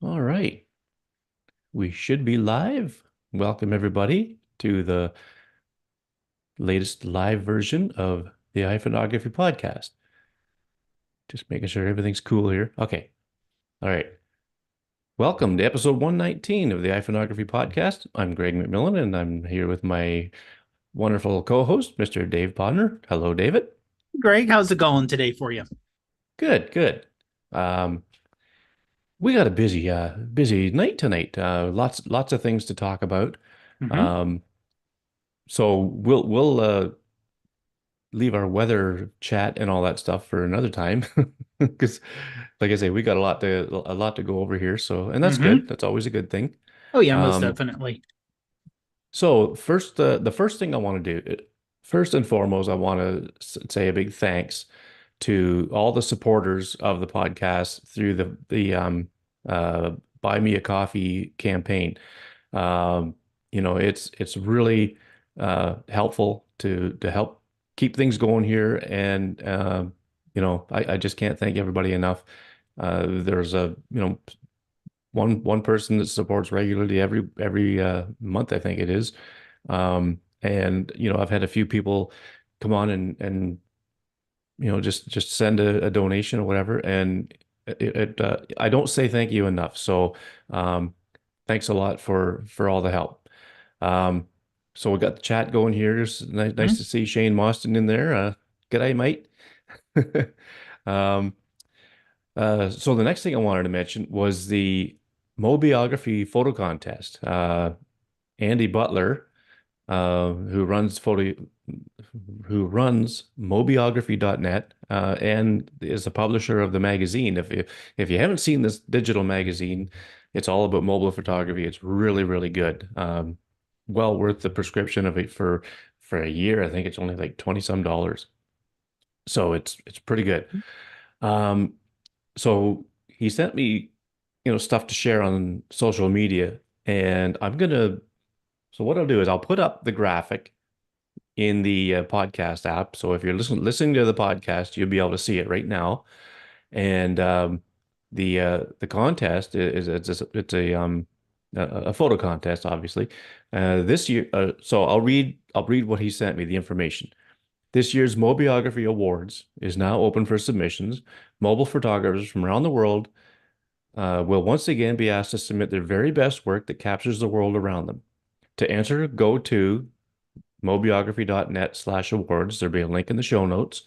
All right. We should be live. Welcome, everybody, to the latest live version of the iPhoneography podcast. Just making sure everything's cool here. Okay. All right. Welcome to episode 119 of the iPhoneography podcast. I'm Greg McMillan, and I'm here with my wonderful co-host, Mr. Dave Podner. Hello, David. Greg, how's it going today for you? Good, good. Um, we got a busy night tonight. Lots of things to talk about. Hmm. Um, so we'll leave our weather chat and all that stuff for another time because like I say, we got a lot to go over here. So, and that's good. Hmm. That's always a good thing. Oh yeah, most Um, definitely. so first, the first thing I want to do, first and foremost, I want to say a big thanks to all the supporters of the podcast through the uh, Buy Me a Coffee campaign. Um, it's really helpful to help keep things going here, and I just can't thank everybody enough. There's one person that supports regularly every month, I think it is. And I've had a few people come on and just send a donation or whatever, and I don't say thank you enough. So um, thanks a lot for all the help. Um, so we got the chat going here. It's nice to Mhm. see Shane Mostyn in there. G'day, mate. Um, so the next thing I wanted to mention was the Mobiography photo contest. Andy Butler, who runs mobiography.net, and is the publisher of the magazine. If you haven't seen this digital magazine, it's all about mobile photography. It's really, really good. Well worth the prescription of it for a year. I think it's only like 20 some dollars. So it's pretty good. Um, so he sent me, stuff to share on social media, and so what I'll do is I'll put up the graphic in the podcast app. So if you're listening to the podcast, you'll be able to see it right now. And the contest is it's a photo contest, obviously. This year, so I'll read what he sent me, the information. This year's Mobiography Awards is now open for submissions. Mobile photographers from around the world will once again be asked to submit their very best work that captures the world around them. To answer, go to mobiography.net/awards. There'll be a link in the show notes.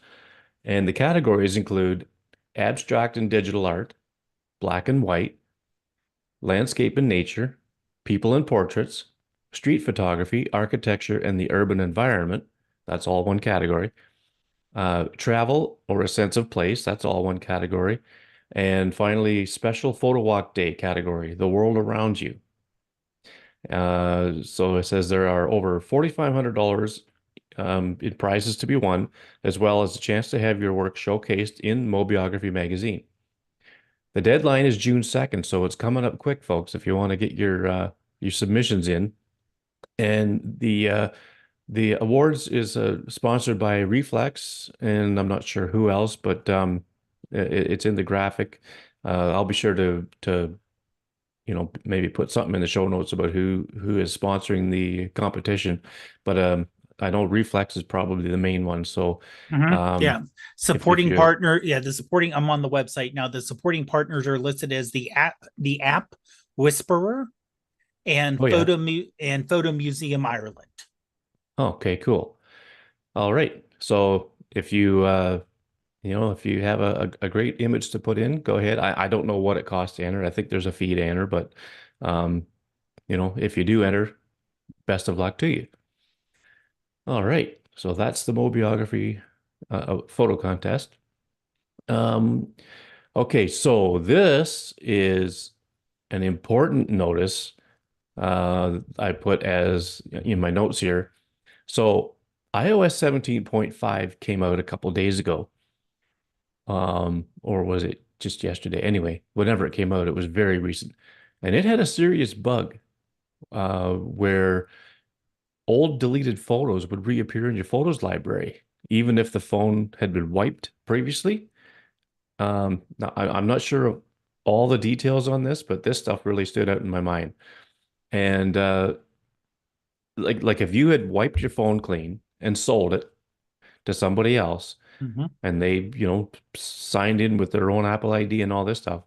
And the categories include abstract and digital art, black and white, landscape and nature, people and portraits, street photography, architecture, and the urban environment. That's all one category. Travel or a sense of place. That's all one category. And finally, special photo walk day category, the world around you. So it says there are over $4,500 in prizes to be won, as well as a chance to have your work showcased in Mobiography magazine. The deadline is June 2nd, so it's coming up quick, folks, if you want to get your submissions in. And the awards is sponsored by Reflex, and I'm not sure who else, but it's in the graphic. I'll be sure to maybe put something in the show notes about who is sponsoring the competition. But I know Reflex is probably the main one. So um, Yeah, if supporting you partner. Yeah, the supporting. I'm on the website now. The supporting partners are listed as the app Whisperer, oh and yeah. Photo Museum Ireland. Okay, cool. All right. So if you have a great image to put in, go ahead. I don't know what it costs to enter. I think there's a fee to enter, but um, if you do enter, best of luck to you. All right. So that's the Mobiography photo contest. Um, okay, so this is an important notice I put as in my notes here. So iOS 17.5 came out a couple days ago, or was it just yesterday? Anyway, whenever it came out, it was very recent, and it had a serious bug where old deleted photos would reappear in your photos library, even if the phone had been wiped previously. Now I'm not sure. all the details on this, but this stuff really stood out in my mind. And like if you had wiped your phone clean and sold it to somebody else, Mhm. and they, signed in with their own Apple ID and all this stuff,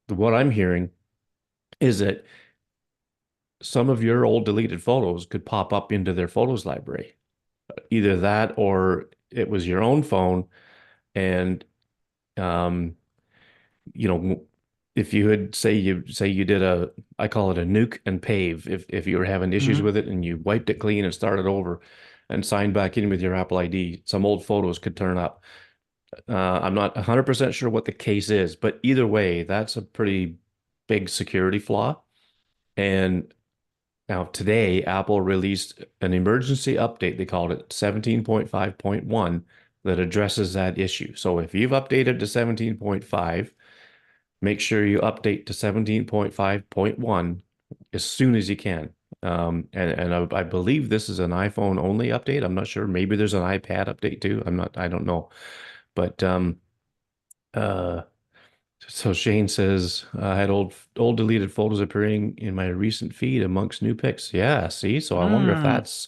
what I'm hearing is that some of your old deleted photos could pop up into their photos library. Either that or it was your own phone and um you know if you had say you did a I call it a nuke and pave if you were having issues Mhm. with it and you wiped it clean and started over and signed back in with your Apple ID, some old photos could turn up. I'm not 100% sure what the case is, but either way, that's a pretty big security flaw. And now, today, Apple released an emergency update. They called it 17.5.1 that addresses that issue. So if you've updated to 17.5, make sure you update to 17.5.1 as soon as you can. And I believe this is an iPhone only update. I'm not sure. Maybe there's an iPad update too. I don't know. But uh, so Shane says, I had old deleted photos appearing in my recent feed amongst new pics. Yeah, see? So I wonder if Mm. that's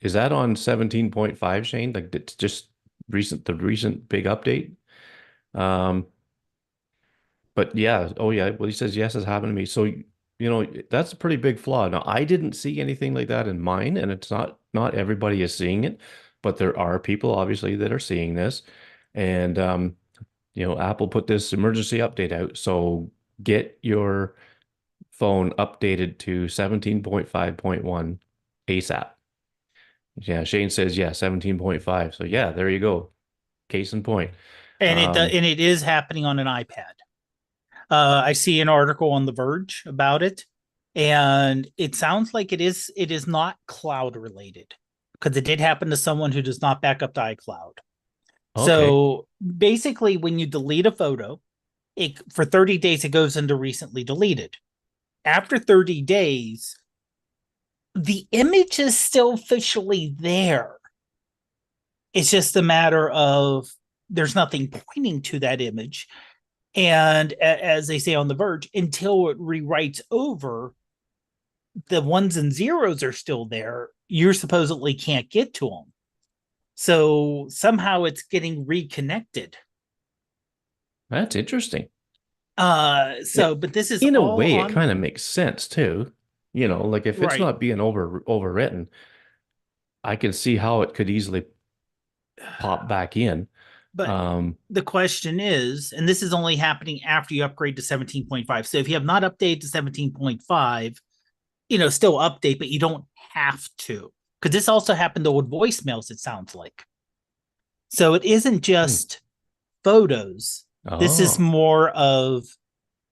is that on 17.5, Shane? Like it's just the recent big update. Um, but yeah, oh yeah, well he says yes, it's happened to me. So that's a pretty big flaw. Now I didn't see anything like that in mine, and it's not everybody is seeing it, but there are people obviously that are seeing this. And Apple put this emergency update out. So get your phone updated to 17.5.1 ASAP. Yeah, Shane says, yeah, 17.5. So yeah, there you go. Case in point. Um, And it is happening on an iPad. I see an article on The Verge about it, and it sounds like it is not cloud related because it did happen to someone who does not back up to iCloud. okay. So basically, when you delete a photo, for 30 days it goes into recently deleted. After 30 days, the image is still officially there. It's just a matter of there's nothing pointing to that image. And as they say on The Verge, until it rewrites over, the ones and zeros are still there. You supposedly can't get to them. So somehow it's getting reconnected. That's interesting. So, but this is In a all way, it on kind of makes sense too. Like if it's right. not being overwritten, I can see how it could easily pop back in. But Um, the question is, and this is only happening after you upgrade to 17.5. So if you have not updated to 17.5, still update, but you don't have to. Because this also happened to with voicemails, it sounds like. So it isn't hmm. just photos. This is Oh. more of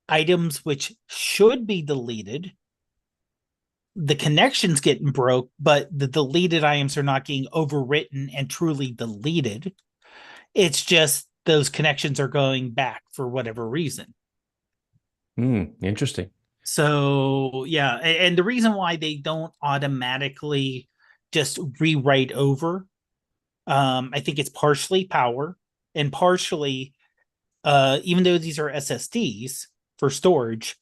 items which should be deleted. The connection's getting broke, but the deleted items are not getting overwritten and truly deleted. It's just those connections are going back for whatever reason. Interesting. So yeah, and the reason why they don't automatically just rewrite over, I think it's partially power and partially, even though these are SSDs for storage,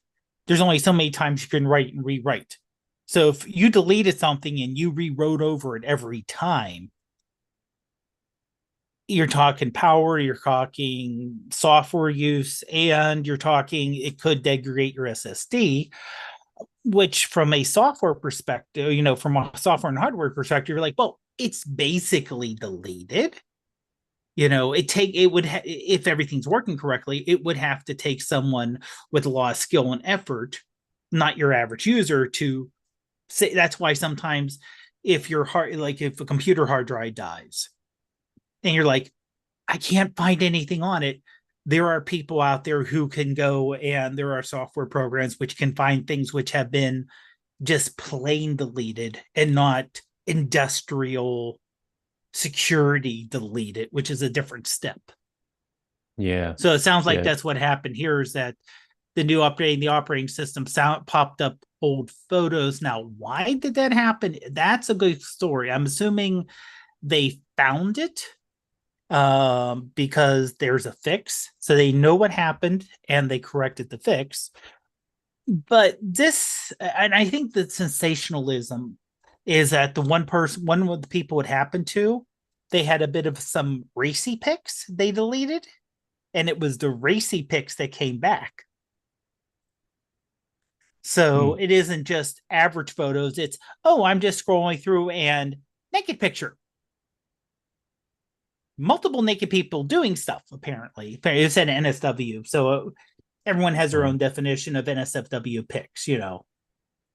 there's only so many times you can write and rewrite. So if you deleted something and you rewrote over it every time, you're talking power, you're talking software use, and you're talking it could degrade your SSD, which from a software perspective, from a software and hardware perspective, you're like, well, it's basically deleted. If everything's working correctly, it would have to take someone with a lot of skill and effort, not your average user, to say. That's why sometimes if your hard like if a computer hard drive dies and you're like, I can't find anything on it, there are people out there who can go, and there are software programs which can find things which have been just plain deleted and not industrial security deleted, which is a different step. Yeah. So it sounds like Yeah. that's what happened here, is that the new updating the operating system popped up old photos. Now, why did that happen? That's a good story. I'm assuming they found it because there's a fix. So they know what happened and they corrected the fix. But this, and I think the sensationalism is that one of the people it happened to, they had a bit of some racy pics they deleted, and it was the racy pics that came back. So Hmm. it isn't just average photos. It's, oh, I'm just scrolling through and naked picture. Multiple naked people doing stuff, apparently. It said NSW. So everyone has their own Oh, definition of NSFW pics, you know.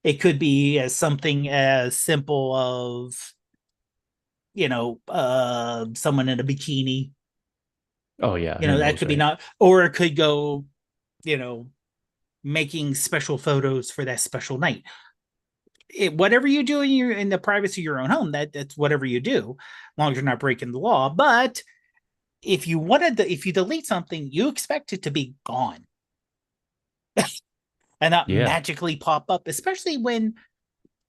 It could be as something as simple of, someone in a bikini, oh yeah, who that knows, could be right? not, or it could go, you know, making special photos for that special night. Whatever you do in the privacy of your own home, that's whatever you do, as long as you're not breaking the law. But if you delete something, you expect it to be gone and not Yeah, magically pop up, especially when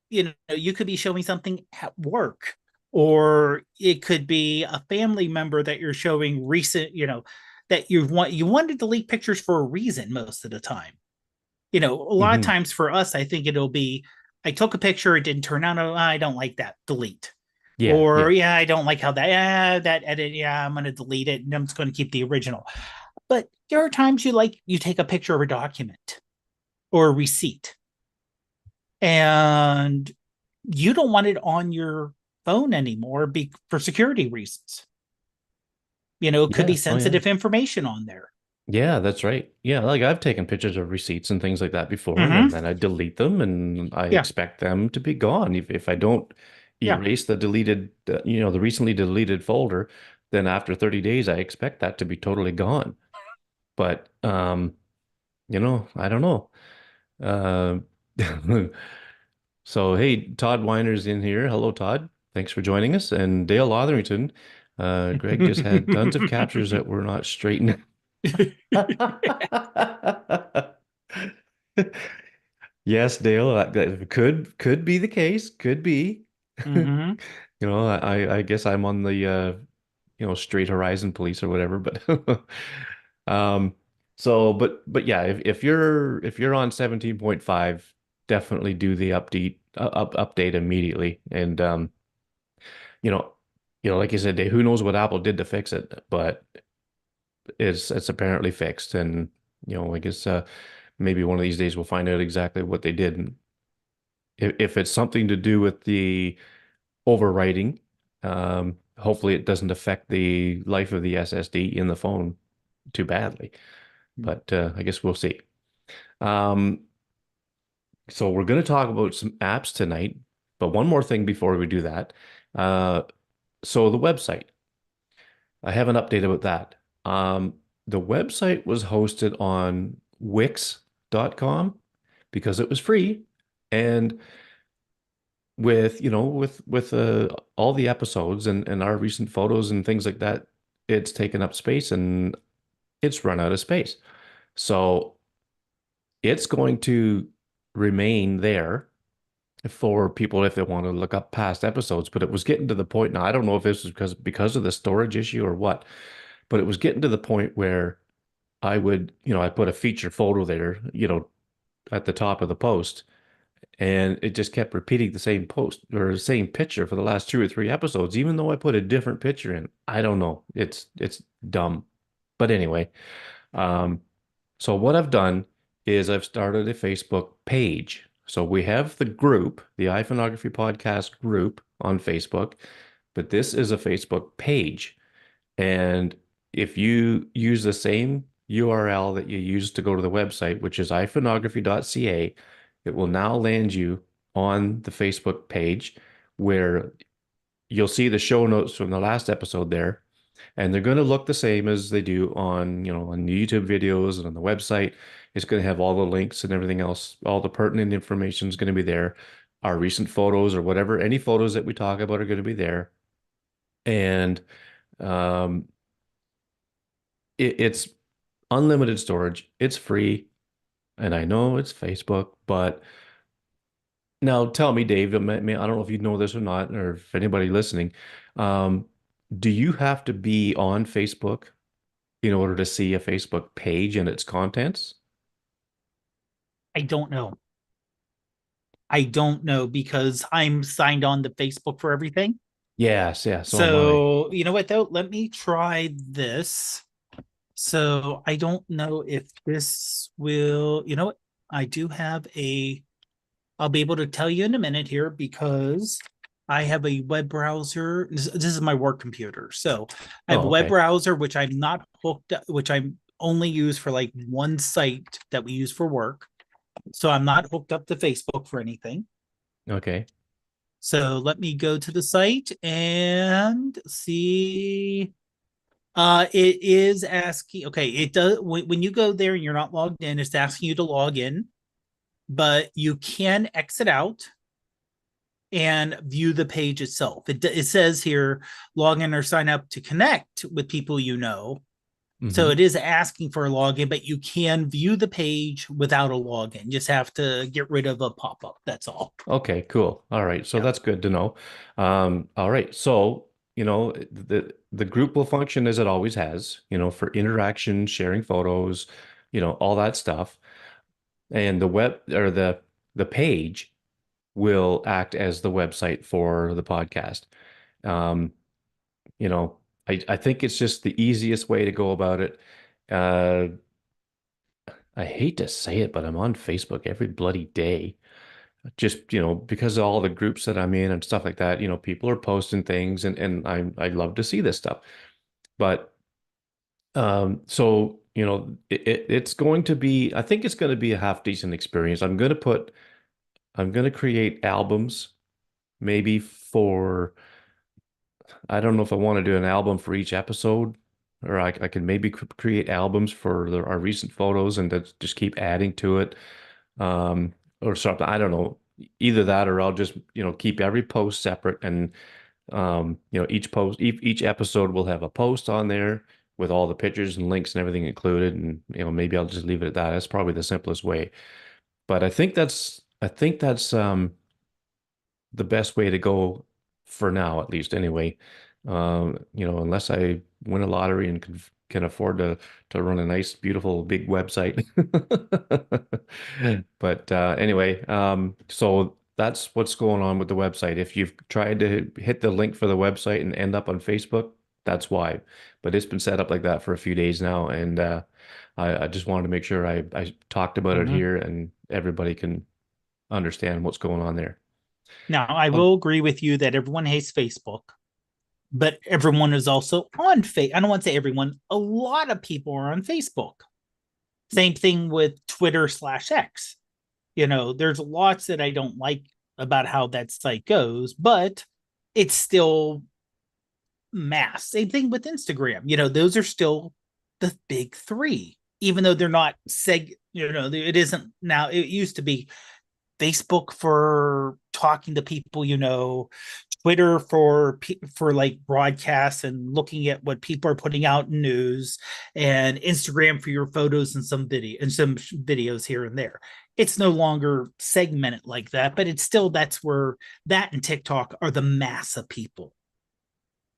you could be showing something at work, or it could be a family member that you're showing recent, that you want to delete pictures for a reason most of the time. A lot of hmm, times for us, I think it'll be, I took a picture, it didn't turn out, oh, I don't like that, delete. yeah, Or, yeah, yeah, I don't like how that edit, yeah, I'm going to delete it and I'm just going to keep the original. But there are times you take a picture of a document or a receipt and you don't want it on your phone anymore for security reasons. It could be yeah. Oh yeah. sensitive information on there. Yeah, that's right. Yeah, like I've taken pictures of receipts and things like that before, and Mm-hmm. then I delete them, and I Yeah. expect them to be gone. If I don't Yeah. erase the deleted, the recently deleted folder, then after 30 days, I expect that to be totally gone. But I don't know. Uh, so hey, Todd Weiner's in here. Hello, Todd. Thanks for joining us. And Dale Lotherington. Greg just had tons of captures that were not straightened. Yes, Dale, that could be the case. Could be. Mm-hmm. I guess I'm on the Straight Horizon Police or whatever, but um but yeah, if you're on 17.5, definitely do the update immediately. And you know, like you said, Dave, who knows what Apple did to fix it, but it's apparently fixed. And I guess maybe one of these days we'll find out exactly what they did. And if it's something to do with the overwriting, hopefully it doesn't affect the life of the SSD in the phone too badly. But I guess we'll see. Um, so we're going to talk about some apps tonight, but one more thing before we do that. Uh, so the website, I have an update about that. The website was hosted on Wix.com because it was free, and with all the episodes and our recent photos and things like that, it's taken up space and it's run out of space. So it's going to remain there for people if they want to look up past episodes. But it was getting to the point now. I don't know if this is because of the storage issue or what, but it was getting to the point where I put a feature photo there, at the top of the post, and it just kept repeating the same post or the same picture for the last two or three episodes, even though I put a different picture in. I don't know. It's dumb. But anyway, um, so what I've done is I've started a Facebook page. So we have the group, the iPhoneography podcast group on Facebook, but this is a Facebook page. And if you use the same URL that you used to go to the website, which is iPhoneography.ca, it will now land you on the Facebook page where you'll see the show notes from the last episode there. And they're going to look the same as they do on the YouTube videos and on the website. It's going to have all the links and everything else. All the pertinent information is going to be there. Our recent photos or whatever, any photos that we talk about are going to be there. And um, it's unlimited storage. It's free. And I know it's Facebook, but now tell me, Dave, I don't know if you know this or not, or if anybody listening. Um, do you have to be on Facebook in order to see a Facebook page and its contents? I don't know. I don't know because I'm signed on to Facebook for everything. Yes, yeah, so am I. So, you know what though? Let me try this. So, I don't know if this will, you know what? I do have I'll be able to tell you in a minute here because I have a web browser. This is my work computer. So, I have Oh, a web okay. browser which I'm not hooked up, which I'm only use for like one site that we use for work. So, I'm not hooked up to Facebook for anything. Okay. So let me go to the site and see. It is asking. Okay, it does when you go there and you're not logged in, it's asking you to log in, but you can exit out and view the page itself. It says here log in or sign up to connect with people you know. So Hmm. it is asking for a login, but you can view the page without a login. You just have to get rid of a pop up. That's all. Okay, cool. All right. So Yeah. that's good to know. All right. So, the group will function as it always has, for interaction, sharing photos, all that stuff. And the web or the page will act as the website for the podcast. Um, you know, I think it's just the easiest way to go about it. Uh, I hate to say it, but I'm on Facebook every bloody day. Just, because of all the groups that I'm in and stuff like that, people are posting things and I love to see this stuff. But so, it's going to be, I think it's going to be a half decent experience. I'm going to create albums maybe for, I don't know if I want to do an album for each episode, or I can maybe create albums for our recent photos and just keep adding to it, or something. I don't know. Either that, or I'll just keep every post separate, and each episode will have a post on there with all the pictures and links and everything included, and maybe I'll just leave it at that. That's probably the simplest way. But I think that's the best way to go for now, at least anyway. Unless I win a lottery and can afford to run a nice, beautiful, big website. But anyway, so that's what's going on with the website. If you've tried to hit the link for the website and end up on Facebook, that's why. But it's been set up like that for a few days now, and I just wanted to make sure I talked about it Mhm. here and everybody can understand what's going on there. Now, I Um, will agree with you that everyone hates Facebook, but everyone is also on Facebook. I don't want to say everyone, a lot of people are on Facebook. Same thing with Twitter/X. There's lots that I don't like about how that site goes, but it's still mass. Same thing with Instagram. Those are still the big three, even though they're not it isn't now. It used to be Facebook for talking to people, Twitter for like broadcasts and looking at what people are putting out in news, and Instagram for your photos and some videos here and there. It's no longer segmented like that, but it's still that's where that and TikTok are the mass of people.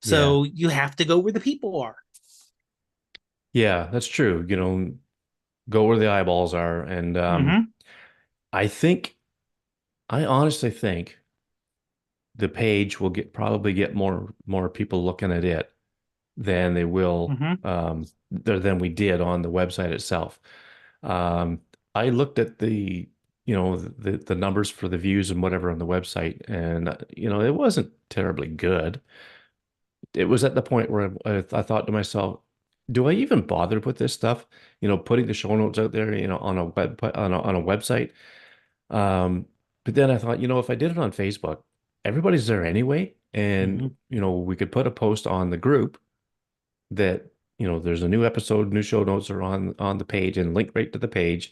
yeah. So you have to go where the people are. Yeah, that's true. Go where the eyeballs are. And Mm-hmm. I think, I honestly think the page will probably get more people looking at it than they will Mm-hmm. than we did on the website itself. Um, I looked at the numbers for the views and whatever on the website, and it wasn't terribly good. It was at the point where I thought to myself, do I even bother with this stuff? Putting the show notes out there, on a website. Um, but then I thought, if I did it on Facebook, everybody's there anyway, Mm-hmm. and we could put a post on the group that there's a new episode, new show notes are on the page, and link right to the page,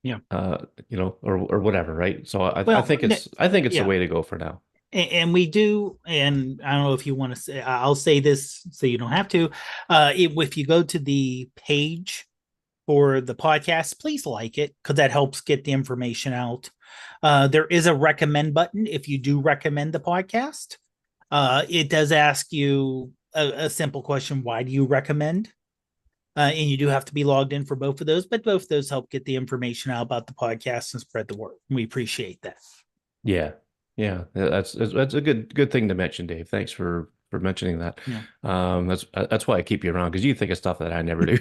Yeah. or whatever, right? So I Well, think it's the yeah. way to go for now. And we do, and I don't know if you want to say, I'll say this so you don't have to. If you go to the page for the podcast, please like it because that helps get the information out. There is a recommend button if you do recommend the podcast. It does ask you a simple question: why do you recommend? And you do have to be logged in for both of those, but both of those help get the information out about the podcast and spread the word. We appreciate that. Yeah. Yeah. That's a good thing to mention, Dave. Thanks for mentioning that. Yeah. That's why I keep you around because you think of stuff that I never do.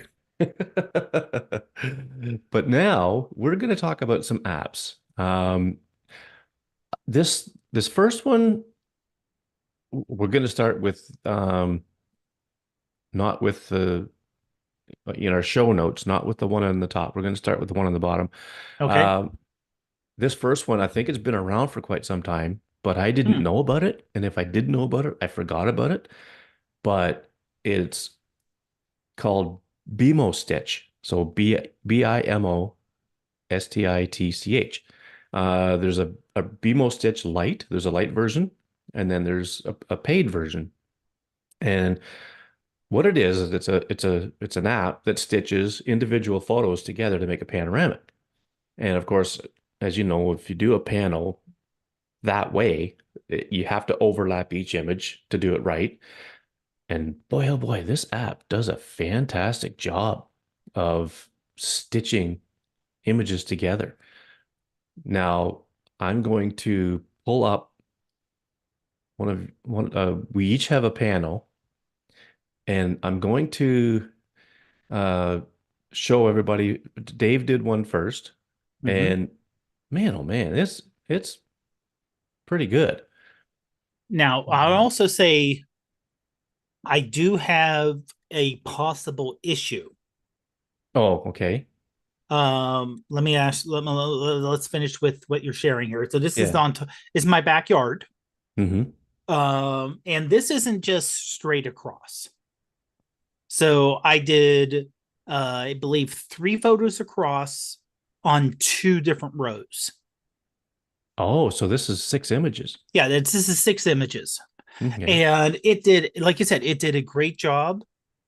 But now we're going to talk about some apps. This first one, we're going to start with not with the in our show notes, not with the one on the top. We're going to start with the one on the bottom. Okay. Um, this first one, I think it's been around for quite some time, but I didn't Hmm. know about it. And if I did know about it, I forgot about it. But it's called BMO Stitch. So BIMO STITCH. There's a BMO Stitch Lite. There's a light version, and then there's a paid version. And what it is it's an app that stitches individual photos together to make a panoramic. And of course, as you know, if you do a panel that way, you have to overlap each image to do it right. And boy, oh boy, this app does a fantastic job of stitching images together. Now, I'm going to pull up we each have a panel, and I'm going to uh, show everybody. Dave did one first, Hmm. and man, oh man, it's pretty good. Now, I'll Um, also say I do have a possible issue. oh, okay. Let me ask. Let's finish with what you're sharing here. So this is Yeah. on. Is my backyard. Hmm. And this isn't just straight across. So I did, I believe, 3 photos across on 2 different rows. Oh, so this is 6 images. Yeah, this is 6 images, Okay. and it did, like you said, it did a great job.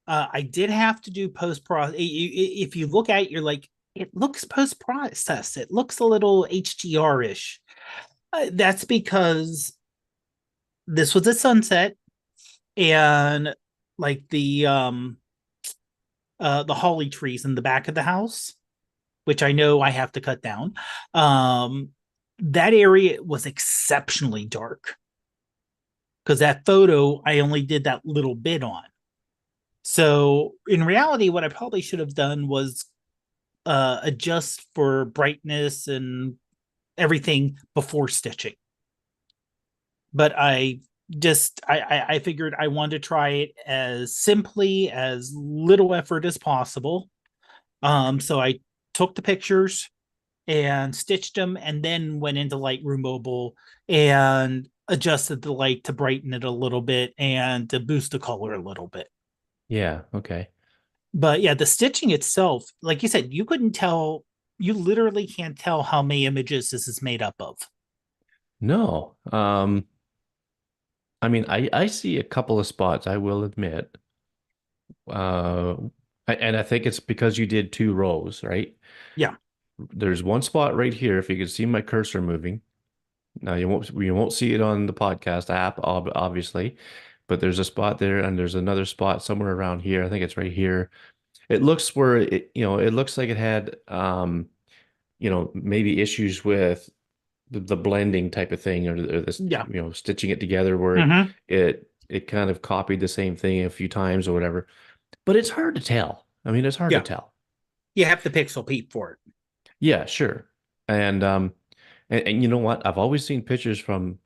I did have to do post process. If you look at it, you're like, it looks post process. It looks a little HDR ish. That's because this was a sunset, and like the holly trees in the back of the house, which I know I have to cut down. Um, that area was exceptionally dark because that photo I only did that little bit on. So in reality, what I probably should have done was adjust for brightness and everything before stitching. But I figured I wanted to try it as simply as little effort as possible. So I took the pictures and stitched them and then went into Lightroom Mobile and adjusted the light to brighten it a little bit and to boost the color a little bit. Yeah, okay. But yeah, the stitching itself, like you said, you couldn't tell, you literally can't tell how many images this is made up of. No. I mean, I see a couple of spots, I will admit. Uh, and I think it's because you did 2 rows, right? Yeah. There's one spot right here, if you can see my cursor moving. Now you won't see it on the podcast app, obviously, but there's a spot there, and there's another spot somewhere around here. I think it's right here. It looks where it looks like it had maybe issues with the blending type of thing, or this, Yeah. stitching it together where it Mm-hmm. it it kind of copied the same thing a few times or whatever. But it's hard to tell. I mean, it's hard to Yeah. tell. You have to pixel peep for it. Yeah, sure. And you know what? I've always seen pictures from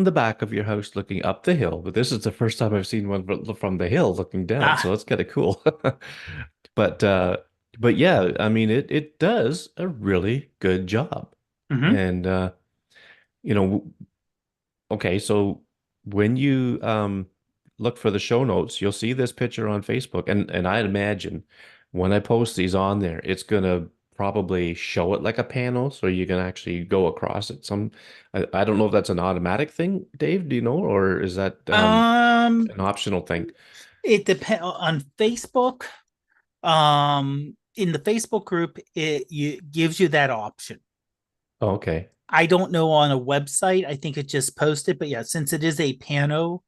the back of your house looking up the hill, but this is the first time I've seen one from the hill looking down, so Ah. it's kind of cool. But but yeah, I mean it does a really good job. Mm-hmm. And you know, okay, so when you look for the show notes, you'll see this picture on Facebook, and I imagine when I post these on there, it's gonna probably show it like a panel, so you can actually go across it. I don't know if that's an automatic thing, Dave, do you know, or is that Um, an optional thing? it depends on Facebook. In the Facebook group, gives you that option. Oh, okay. I don't know on a website. I think it just posted, but yeah, since it is a pano,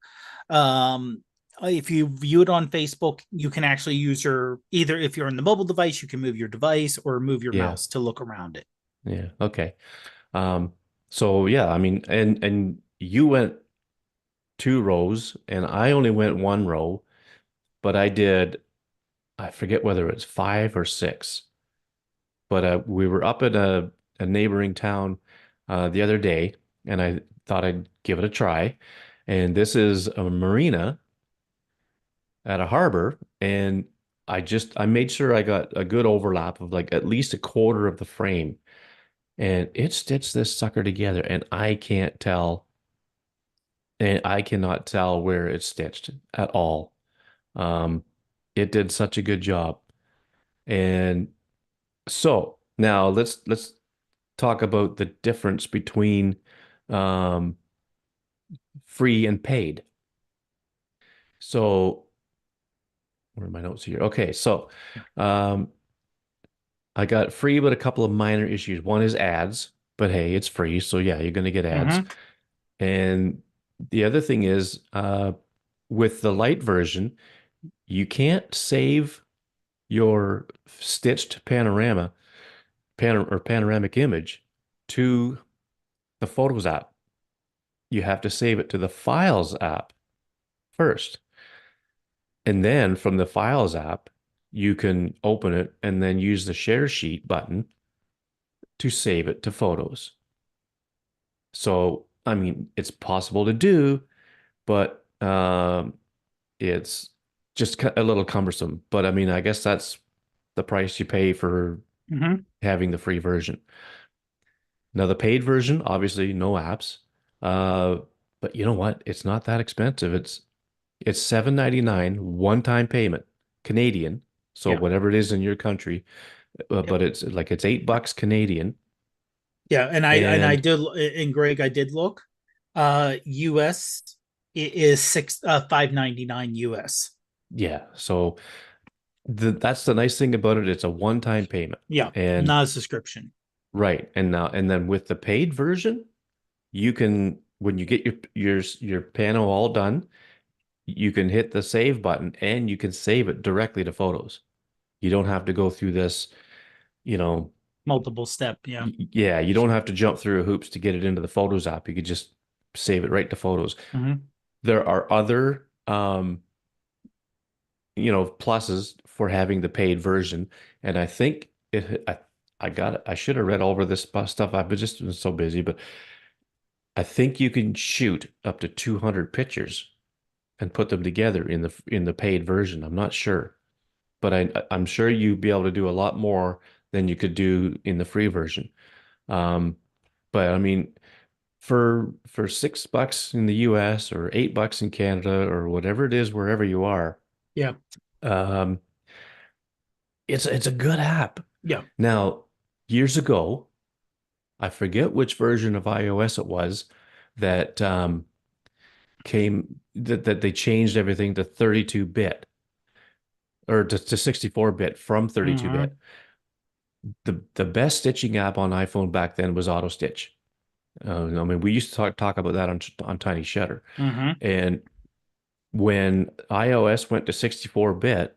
um, If you view it on Facebook, you can actually use your either if you're on the mobile device, you can move your device or move your Yeah. mouse to look around it. Yeah. Okay. Um, so yeah, I mean, and you went 2 rows and I only went 1 row, but I forget whether it's 5 or 6, but we were up at a neighboring town the other day, and I thought I'd give it a try. And this is a marina at a harbor, and I made sure I got a good overlap of like at least a quarter of the frame, and it stitched this sucker together, and I cannot tell where it's stitched at all. Um, it did such a good job. And so now let's talk about the difference between um, free and paid. So where are my notes here? Okay, so um, I got free, but a couple of minor issues. One is ads, but hey, it's free, so yeah, you're going to get ads. Mm-hmm. And the other thing is, with the light version, you can't save your stitched panoramic image to the Photos app. You have to save it to the Files app first. And then from the Files app, you can open it and then use the Share Sheet button to save it to Photos. So, I mean, it's possible to do, but it's just a little cumbersome. But I mean, I guess that's the price you pay for Mm-hmm. having the free version. Now, the paid version, obviously, no apps. Uh, but you know what? It's not that expensive. It's 7.99 one-time payment, Canadian. So Yeah. whatever it is in your country, Yep. but it's $8 Canadian. Yeah. And I And did, and Greg, I did look. US it is 599 US. yeah, so that's the nice thing about it. It's a one-time payment. Yeah, And not a subscription. right. And then with the paid version, you can when you get your panel all done, you can hit the save button and you can save it directly to Photos. You don't have to go through this, you know, Multiple step. Yeah. yeah, you don't have to jump through hoops to get it into the Photos app. You could just save it right to Photos. Mm-hmm. There are other pluses for having the paid version, and I think I got it. I should have read over this stuff. I've just been so busy, but I think you can shoot up to 200 pictures and put them together in the paid version. I'm not sure, but I'm sure you'd be able to do a lot more than you could do in the free version. Um, but I mean, for $6 in the US or $8 in Canada or whatever it is, wherever you are, Yeah. um, it's a good app. Yeah. Now, years ago, I forget which version of iOS it was that that they changed everything to 32-bit or to 64-bit from Mm-hmm. 32-bit. The best stitching app on iPhone back then was Auto Stitch. I mean, we used to talk about that on Tiny Shutter. Mm-hmm. And when iOS went to 64-bit,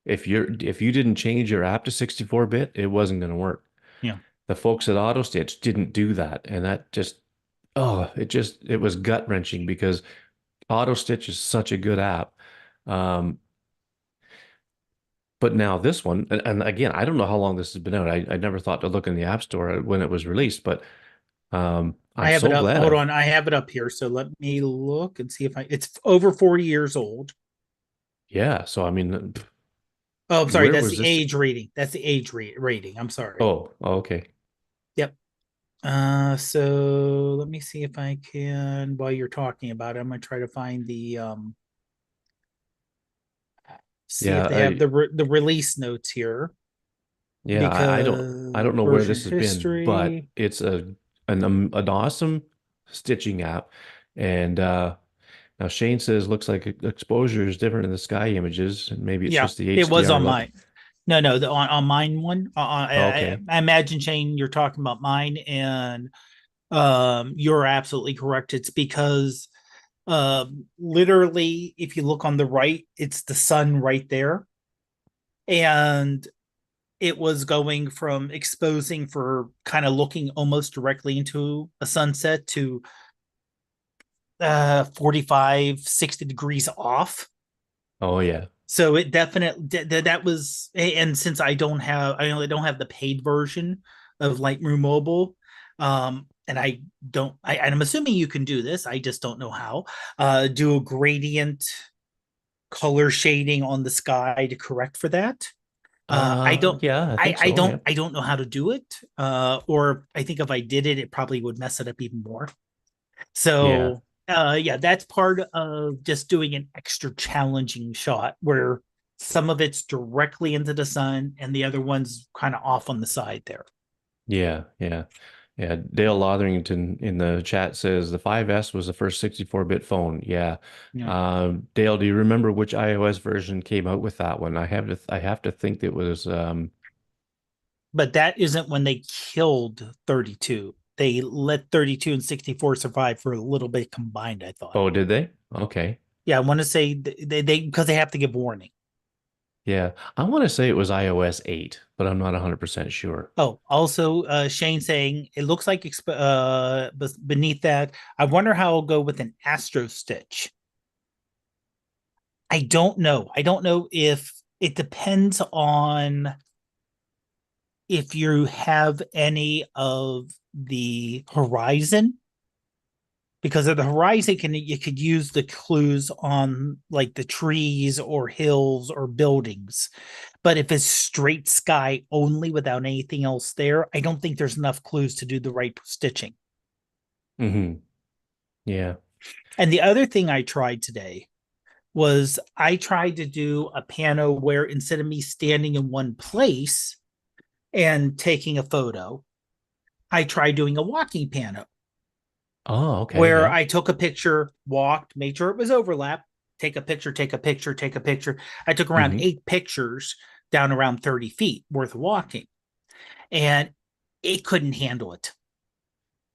if you didn't change your app to 64-bit, it wasn't going to work. Yeah. The folks at Auto Stitch didn't do that, and that just it was gut wrenching because Auto Stitch is such a good app. Um, but now this one, and again, I don't know how long this has been out. I never thought to look in the App Store when it was released, but I I'm have it so up. glad Hold I've on. I have it up here. So let me look and see if it's over 40 years old. yeah. So I mean, Oh, I'm sorry. where That's was the this? age rating. That's the age rating. I'm sorry. Oh, okay. Yep. So let me see if I can, while you're talking about it, I'm gonna try to find see if Yeah, they have the release notes here yeah. I because don't know where version this has been, but history. it's an awesome stitching app, and now Shane says looks like exposure is different in the sky images, and maybe it's Yeah, just the it was HDR on look. mine. No, no, on mine one. Oh, okay. I imagine Shane, you're talking about mine, and you're absolutely correct. It's because Literally, if you look on the right, it's the sun right there. And it was going from exposing for kind of looking almost directly into a sunset to 45, 60 degrees off. Oh yeah. So it definitely that was, and since I only don't have the paid version of Lightroom Mobile, and I'm assuming you can do this. I just don't know how. Do a gradient color shading on the sky to correct for that. I don't. Yeah, I think so. Yeah. I don't know how to do it. Or I think if I did it, it probably would mess it up even more. Yeah. So yeah, that's part of just doing an extra challenging shot where some of it's directly into the sun and the other one's kind of off on the side there. Yeah. Yeah. Yeah. Dale Lotherington in the chat says the 5S was the first 64-bit phone. Yeah. Yeah. Dale, do you remember which iOS version came out with that one? I have to think it was But that isn't when they killed 32. They let 32 and 64 survive for a little bit combined, I thought. oh, did they? Okay. Yeah, I want to say they because they have to give warning. Yeah. I want to say it was iOS 8, but I'm not 100% sure. Oh, also Shane saying it looks like beneath that, I wonder how I'll go with an Astro Stitch. I don't know. I don't know if it depends on if you have any of the horizon, because of the horizon can you could use the clues on like the trees or hills or buildings. But if it's straight sky only without anything else there, I don't think there's enough clues to do the right stitching. Hmm. Yeah. And the other thing I tried today was I tried to do a pano where instead of me standing in one place and taking a photo, I tried doing a walking pano Oh, okay. where Yeah. I took a picture, walked, made sure it was overlap, take a picture, take a picture, take a picture. I took around Hmm. 8 pictures down around 30 feet worth of walking, and it couldn't handle it.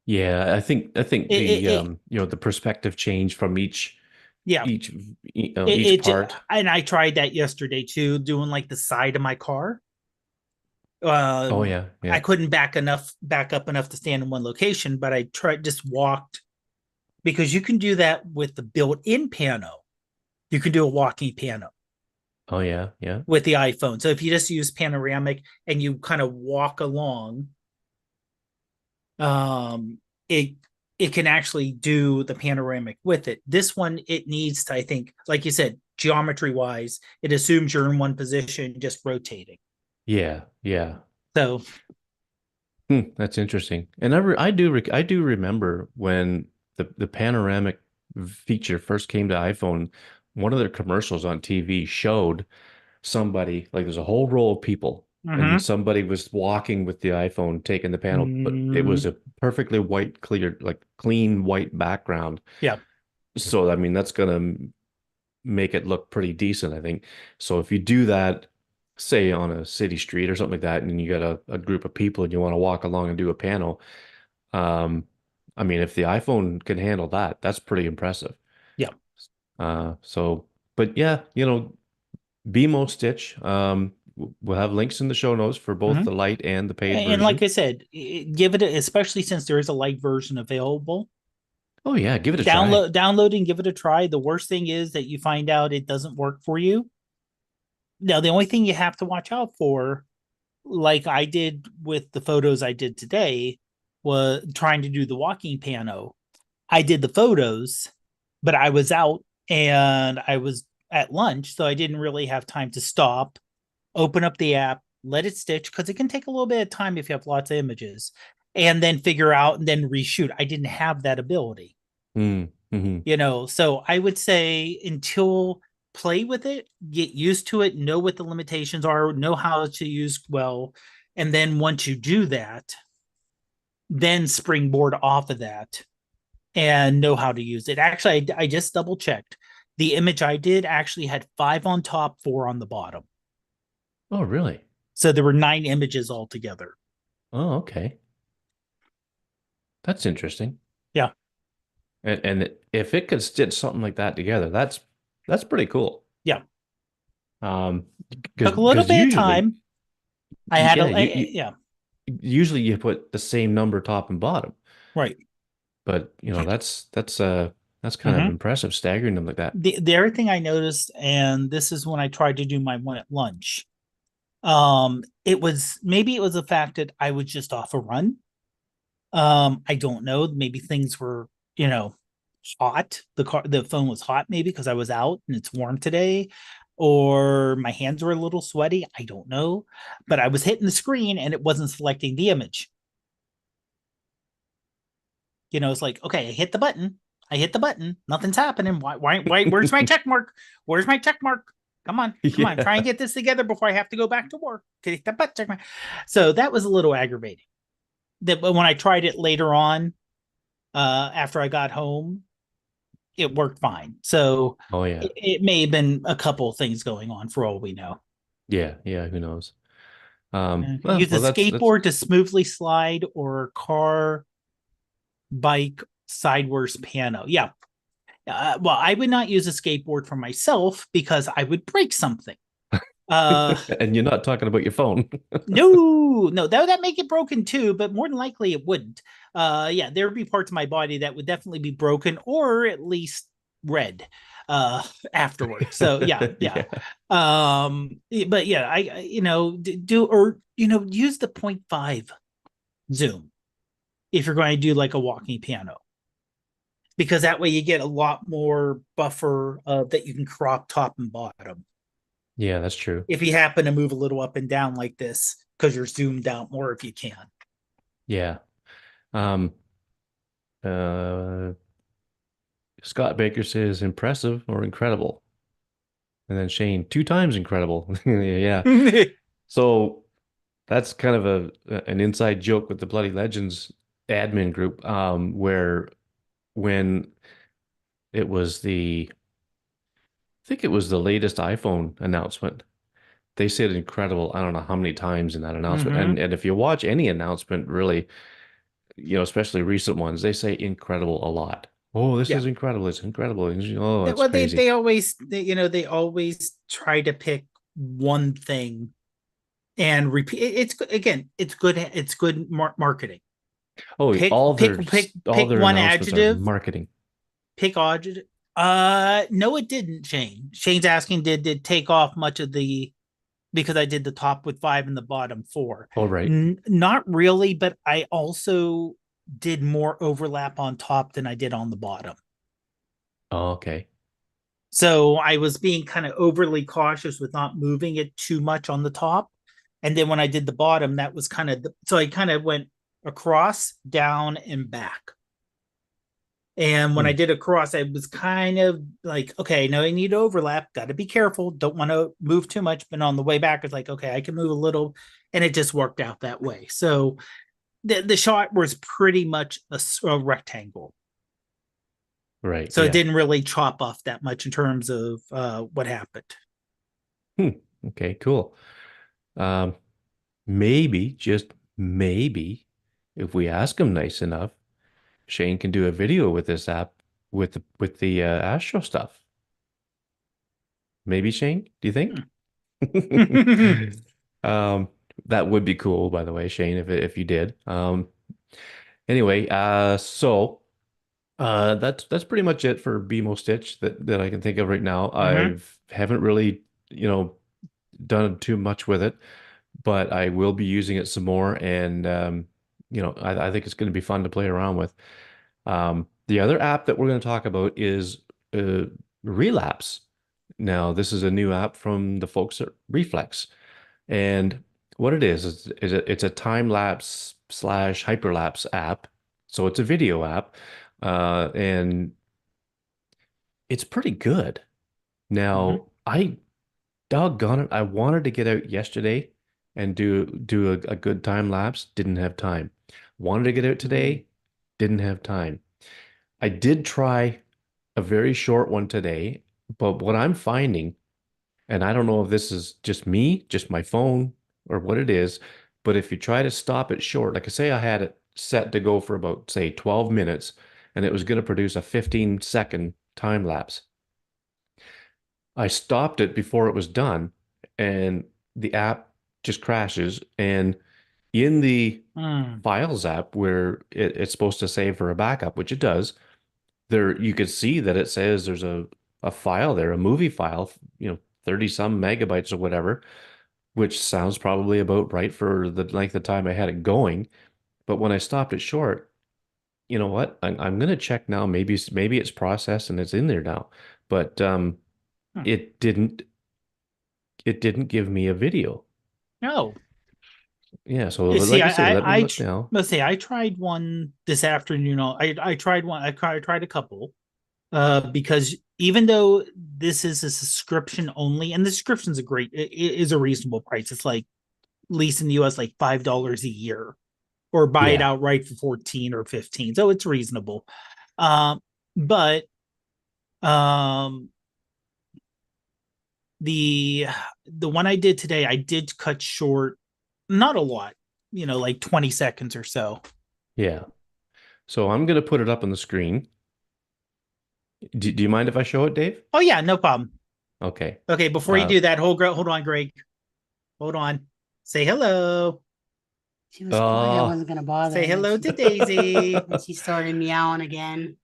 Yeah, I think It you know, the perspective change from yeah, each each part. and I tried that yesterday too, doing like the side of my car. Oh Um, yeah, I yeah. couldn't back up enough to stand in one location, but I tried just walked because you can do that with the built-in pano. You can do a walking pano Oh yeah, yeah. with the iPhone. So if you just use panoramic and you kind of walk along, um, it it can actually do the panoramic with it. This one, it needs to, I think, like you said, geometry wise, it assumes you're in one position, just rotating. Yeah, yeah. So, Hmm, that's interesting. And I do remember when the panoramic feature first came to iPhone, one of their commercials on TV showed somebody like there's a whole row of people and mm-hmm. somebody was walking with the iPhone taking the panel, but it was Mm, a perfectly white, clear, like clean white background. yeah, So I mean that's gonna make it look pretty decent, I think. So if you do that, say on a city street or something like that, and you got a group of people and you want to walk along and do a panel, um, I mean, if the iPhone can handle that, that's pretty impressive. yeah. So, but yeah, you know, BMO Stitch, we'll have links in the show notes for both Mm-hmm. the light and the paid And like version. I said, give it, especially since there is a light version available. Oh yeah, give it a try. Download and give it a try. The worst thing is that you find out it doesn't work for you. Now, the only thing you have to watch out for, like I did with the photos I did today, was trying to do the walking pano. I did the photos, but I was out and I was at lunch, so I didn't really have time to stop, open up the app, let it stitch because it can take a little bit of time if you have lots of images, and then figure out and then reshoot. I didn't have that ability, Mm, hmm. so I would say until play with it, get used to it, know what the limitations are, know how to use well, and then once you do that, then springboard off of that and know how to use it. Actually, I just double checked. The image I did actually had 5 on top, 4 on the bottom. Oh, really? So there were 9 images altogether. Oh, okay. That's interesting. Yeah. And if it could stitch something like that together, that's pretty cool. Yeah. Um, Took a little because bit of usually, time. I had yeah, a yeah, usually you put the same number top and bottom, right. but that's kind of Hmm. impressive, staggering them like that. The other thing I noticed, and this is when I tried to do my one at lunch. It was maybe it was the fact that I was just off a run. I don't know. Maybe things were, hot. The phone was hot, maybe because I was out and it's warm today, or my hands were a little sweaty. I don't know, but I was hitting the screen and it wasn't selecting the image. It's like, okay, I hit the button. I hit the button. Nothing's happening. Why? Where's my check mark? Where's my check mark? Come on, come on. Try and Yeah. get this together before I have to go back to work. Okay, the butt check mark. So that was a little aggravating. That, but when I tried it later on, after I got home, it worked fine. So Oh yeah. it may have been a couple of things going on for all we know. Yeah, yeah, who knows? Use a That's skateboard to smoothly slide or car, bike, sideways piano. Yeah. Well, I would not use a skateboard for myself because I would break something. Uh, and you're not talking about your phone. no, no, that would make it broken too, but more than likely it wouldn't. Yeah, there would be parts of my body that would definitely be broken or at least red afterward. So yeah, yeah. Yeah. But yeah, do or use the point 0.5 zoom if you're going to do like a walking piano, because that way you get a lot more buffer that you can crop top and bottom Yeah, that's true. if you happen to move a little up and down like this because you're zoomed out more if you can. Yeah. Um, uh, Scott Baker says impressive or incredible. And then Shane, two times incredible. Yeah. So that's kind of an inside joke with the Bloody Legends admin group, where when it was I think it was the latest iPhone announcement, they said incredible, I don't know how many times in that announcement. Mm-hmm. And if you watch any announcement, really, especially recent ones, they say incredible a lot. Oh, this Yeah. is incredible. It's incredible. Oh, it's Well, crazy. they always try to pick one thing and repeat. It's good. It's good marketing. Oh, Pick pick pick all pick their one announcements are adjective. marketing. Pick adjective. No, it didn't. Shane's asking, did take off much of the because I did the top with 5 and the bottom 4. Oh, right. Not really, but I also did more overlap on top than I did on the bottom. Oh, okay. So I was being kind of overly cautious with not moving it too much on the top. And then when I did the bottom, that was so I kind of went across, down, and back. And when I Hmm. did across, I was kind of like, okay, no, I need to overlap. Got to be careful. Don't want to move too much. But on the way back, it's like, okay, I can move a little. And it just worked out that way. So the shot was pretty much a rectangle. Right. So it Yeah. didn't really chop off that much in terms of what happened. Hmm. Okay, cool. Um, Maybe, just maybe, if we ask him nice enough, Shane can do a video with this app with the Astro stuff. Maybe Shane, do you think? Um, that would be cool, by the way, Shane, if you did. Anyway, that's pretty much it for BMO Stitch that I can think of right now. Mm-hmm. Haven't really, you know, done too much with it, but I will be using it some more, and I think it's going to be fun to play around with. The other app that we're going to talk about is uh, Relapse. Now, this is a new app from the folks at Reflex, and what it is it's a time lapse slash hyperlapse app. So it's a video app, and it's pretty good. Mm-hmm. Now, I doggone it, I wanted to get out yesterday and do a good time lapse. Didn't have time. Wanted to get out Mm-hmm. today. Didn't have time. I did try a very short one today, but what I'm finding, and I don't know if this is just me, just my phone, or what it is, but if you try to stop it short, like I say, I had it set to go for about, say, 12 minutes, and it was going to produce a 15-second time lapse. I stopped it before it was done, and the app just crashes. And in the Mm. Files app, where it's supposed to save for a backup, which it does, there you could see that it says there's a file there, a movie file, 30 some megabytes or whatever, which sounds probably about right for the length of time I had it going. But when I stopped it short, you know what? I'm gonna check now. Maybe it's processed and it's in there now. But Hmm. it didn't it didn't give me a video. No. Yeah, so You see, like I say, let me look now. let's say I tried one this afternoon. I tried one. I tried a couple. Because even though this is a subscription only, and the subscription's it is a reasonable price. It's like, at least in the US, like $5 a year, or buy it Yeah, outright for 14 or 15. So it's reasonable. Um, but um the the one I did today, I did cut short, not a lot, like 20 seconds or so. yeah. So I'm gonna put it up on the screen. Do you mind if I show it, Dave? Oh yeah, no problem. Okay. Okay, before you Uh, do that, hold on, Greg. Hold on. Say hello. She was quiet. I uh, wasn't gonna bother Say her. hello to Daisy. And she started meowing again.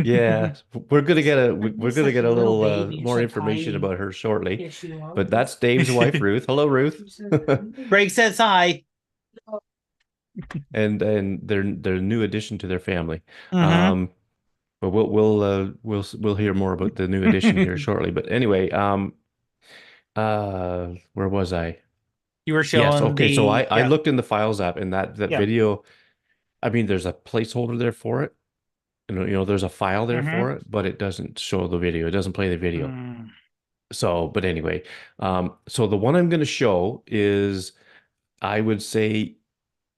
yeah, we're gonna Such get a a little little baby. You're more so information tiny. about her shortly. Yes, you are. But that's Dave's wife, Ruth. Hello, Ruth. You're so tiny. Greg says hi. And their new addition to their family. Mm-hmm. Um, but we'll hear more about the new addition here shortly. But anyway, where was I? You were Yes, showing okay. So I the, I yeah, looked in the Files app, and that yeah. video. I mean, there's a placeholder there for it. There's a file there Mm-hmm. for it, but it doesn't show the video. It doesn't play the video. Mm. So, but anyway, so the one I'm going to show is, I would say,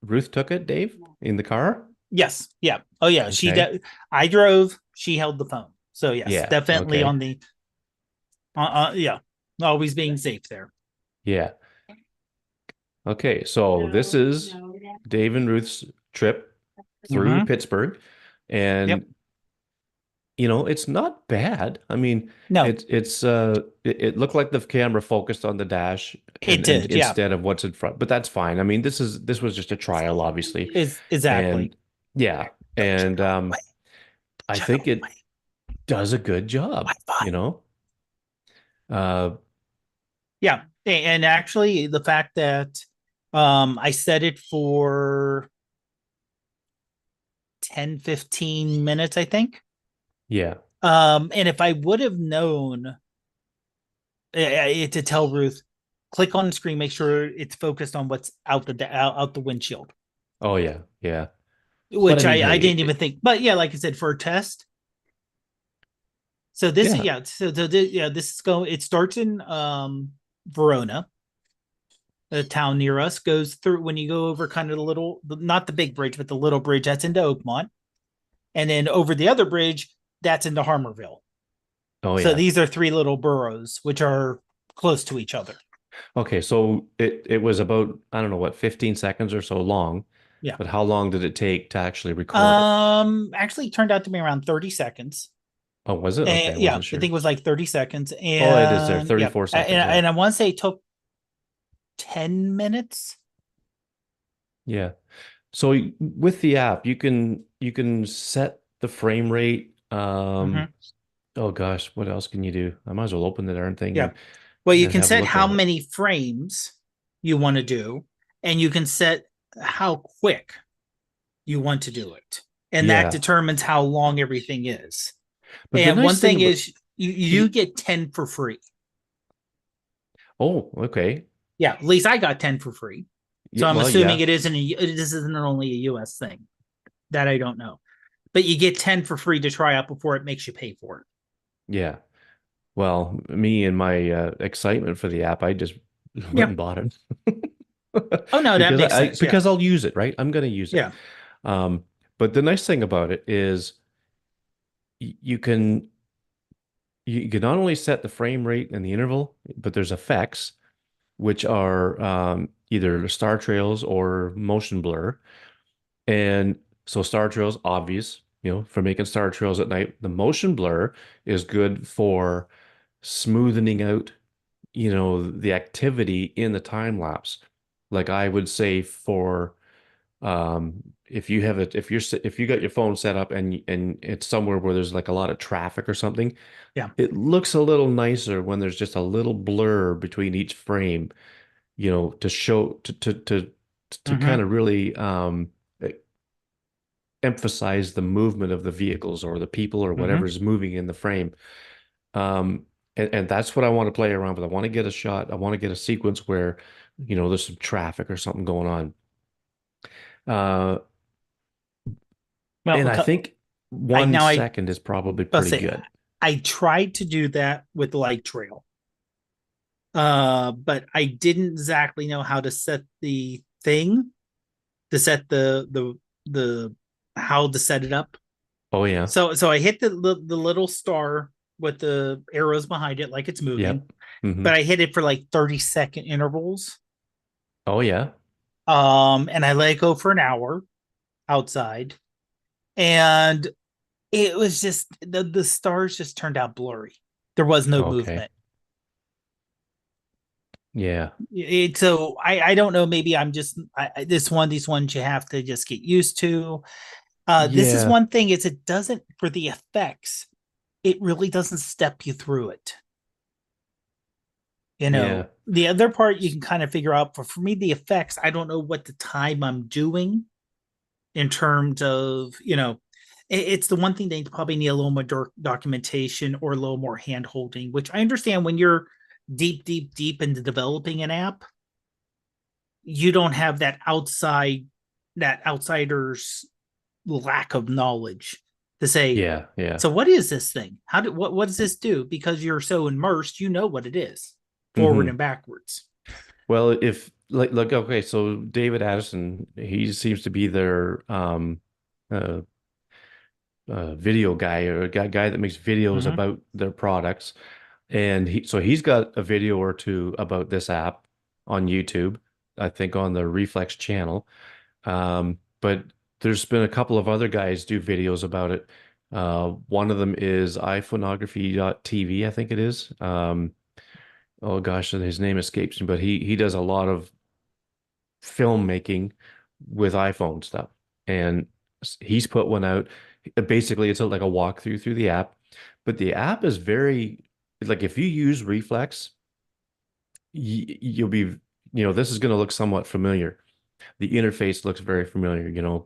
Ruth took it, Dave, in the car. Yes, yeah. Oh yeah, Okay. I drove, she held the phone. So yes, Yeah. definitely Okay. on the, yeah, always being safe there. Yeah. Okay. So this No, is no, Dave and Ruth's trip through Mm-hmm. Pittsburgh, Yep. and it's not bad. I mean, No, it looked like the camera focused on the dash it and did. Yeah, instead of what's in front, but that's fine. I mean, this was just a trial, obviously. is exactly. And yeah, Don't give and it all away. I Give it think it away. does a good job, you Wi-Fi. know. Uh Yeah, and actually, the fact that I set it for 10-15 minutes, I think. yeah. And if I would have known, to tell Ruth, click on the screen, make sure it's focused on what's out the windshield, Oh yeah, yeah. But I which mean, I hey, didn't even think. But yeah, like I said, for a test. So this is, yeah. yeah. Yeah, this is go. It starts in Verona, a town near us. Goes through when you go over kind of not the big bridge, but the little bridge that's into Oakmont, and then over the other bridge that's into Harmerville. Oh So yeah. these are three little boroughs which are close to each other. Okay, so it was about, I don't know what, 15 seconds or so long, Yeah. but how long did it take to actually record it? Actually turned out to be around 30 seconds. Oh, was it? Okay, And I yeah, wasn't I think sure. it was like 30 seconds. Oh, it is there, And yeah, 34 seconds. Yeah. and I want to say it took 10 minutes. Yeah. So with the app, you can set the frame rate. Mm-hmm. Oh gosh, what else can you do? I might as well open the darn thing Yeah. and Well, you and can have a set look how at it. many frames you want to do, and you can set how quick you want to do it. And that Yeah. determines how long everything is. But the And one nice thing thing about is you you, get 10 for free. oh, okay. Yeah, at least I got 10 for free. Yeah, So I'm well, assuming yeah. this isn't only a US thing. That I don't know. But you get 10 for free to try out before it makes you pay for it. Yeah. Well, me and my excitement for the app, I just went Yeah. and bought it. Oh no, that Because makes sense. Yeah. because I'll use it, right? I'm going to use it. Yeah. Um, but the nice thing about it is you can not only set the frame rate and the interval, but there's effects which are either star trails or motion blur. And so star trails, obvious. for making star trails at night. The motion blur is good for smoothing out, the activity in the time lapse. Like I would say for if you have it, if you got your phone set up and it's somewhere where there's like a lot of traffic or something, Yeah. it looks a little nicer when there's just a little blur between each frame, to show to kind Mm-hmm. of really emphasize the movement of the vehicles or the people or Mm-hmm. whatever's moving in the frame. Um, and that's what I want to play around with. I want to get a shot. I want to get a sequence where, there's some traffic or something going on. Uh, Well, and I because think I one now I second is probably I'll pretty say good. I tried to do that with Light Trail, but I didn't exactly know how to set the thing to set the how to set it up. Oh yeah. So I hit the little star with the arrows behind it like it's moving, Yep. Hmm. but I hit it for like 30-second intervals. Oh yeah. And I let it go for an hour outside, and it was just the stars just turned out blurry. There was no Okay. movement. Yeah. So I don't know. Maybe I'm just these ones you have to just get used to. This is Yeah. one thing is it doesn't for the effects. It really doesn't step you through it. Yeah. The other part you can kind of figure out. For me, the effects, I don't know what the time I'm doing in terms of, it's the one thing they probably need a little more documentation or a little more hand holding, which I understand when you're deep into developing an app, you don't have that outsider's lack of knowledge to say, Yeah. Yeah. so what is this thing? What does this do? Because you're so immersed, you know what it is, forward Hmm. and backwards. Well, if like okay, so David Addison, he seems to be their uh, video guy or a guy that makes videos Mm-hmm. about their products. And he's got a video or two about this app on YouTube, I think on the Reflex channel. But there's been a couple of other guys do videos about it. One of them is iPhoneography.tv, I think it is. Oh gosh, his name escapes me, but he does a lot of filmmaking with iPhone stuff. And he's put one out. Basically, it's like a walkthrough through the app, but the app is very like if you use Reflex, you'll be, this is going to look somewhat familiar. The interface looks very familiar, Yeah.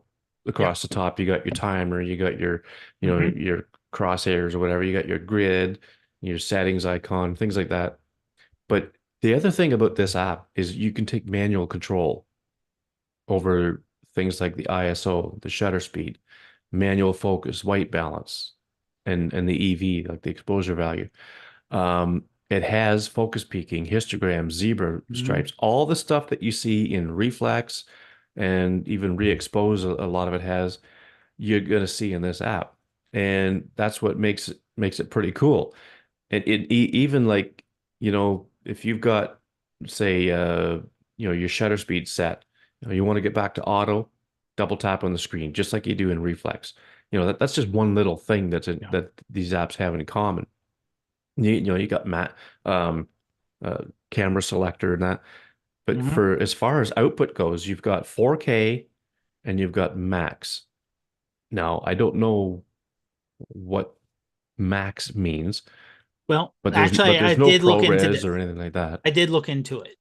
across the top, you got your timer, you got your, Mm-hmm. your crosshairs or whatever, you got your grid, your settings icon, things like that. But the other thing about this app is you can take manual control over things like the ISO, the shutter speed, manual focus, white balance, and the EV, like the exposure value. It has focus peaking, histograms, zebra Mm-hmm. stripes, all the stuff that you see in Reflex and even Re-Expose, a lot of it has, you're going to see in this app. And that's what makes it pretty cool. And even like, if you've got, say, your shutter speed set, you want to get back to auto, double tap on the screen, just like you do in Reflex. That's just one little thing Yeah. that these apps have in common. You got um, uh, camera selector and that. But Mm-hmm. for as far as output goes, you've got 4K and you've got max. Now, I don't know what max means, Well, but actually, I there's no did look into ProRes this. or anything like that. I did look into it.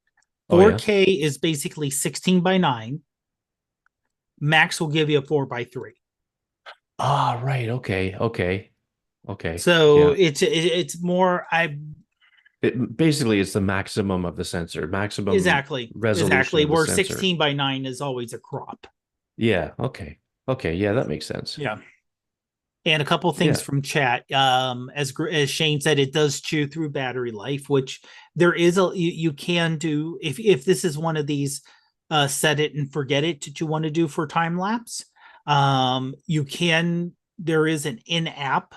Oh yeah. 4K is basically 16 by 9. Max will give you a 4 by 3. Ah, right. Okay. Okay. Okay. So Yeah. it's more I Basically it's the maximum of the sensor, maximum resolution exactly of the where sensor. 16 by 9 is always a crop. Yeah. Okay. Okay. Yeah, that makes sense. Yeah. And a couple of things Yeah. from chat. As Shane said, it does chew through battery life, which there is you can do if this is one of these set it and forget it that you want to do for time lapse. You can there is an in-app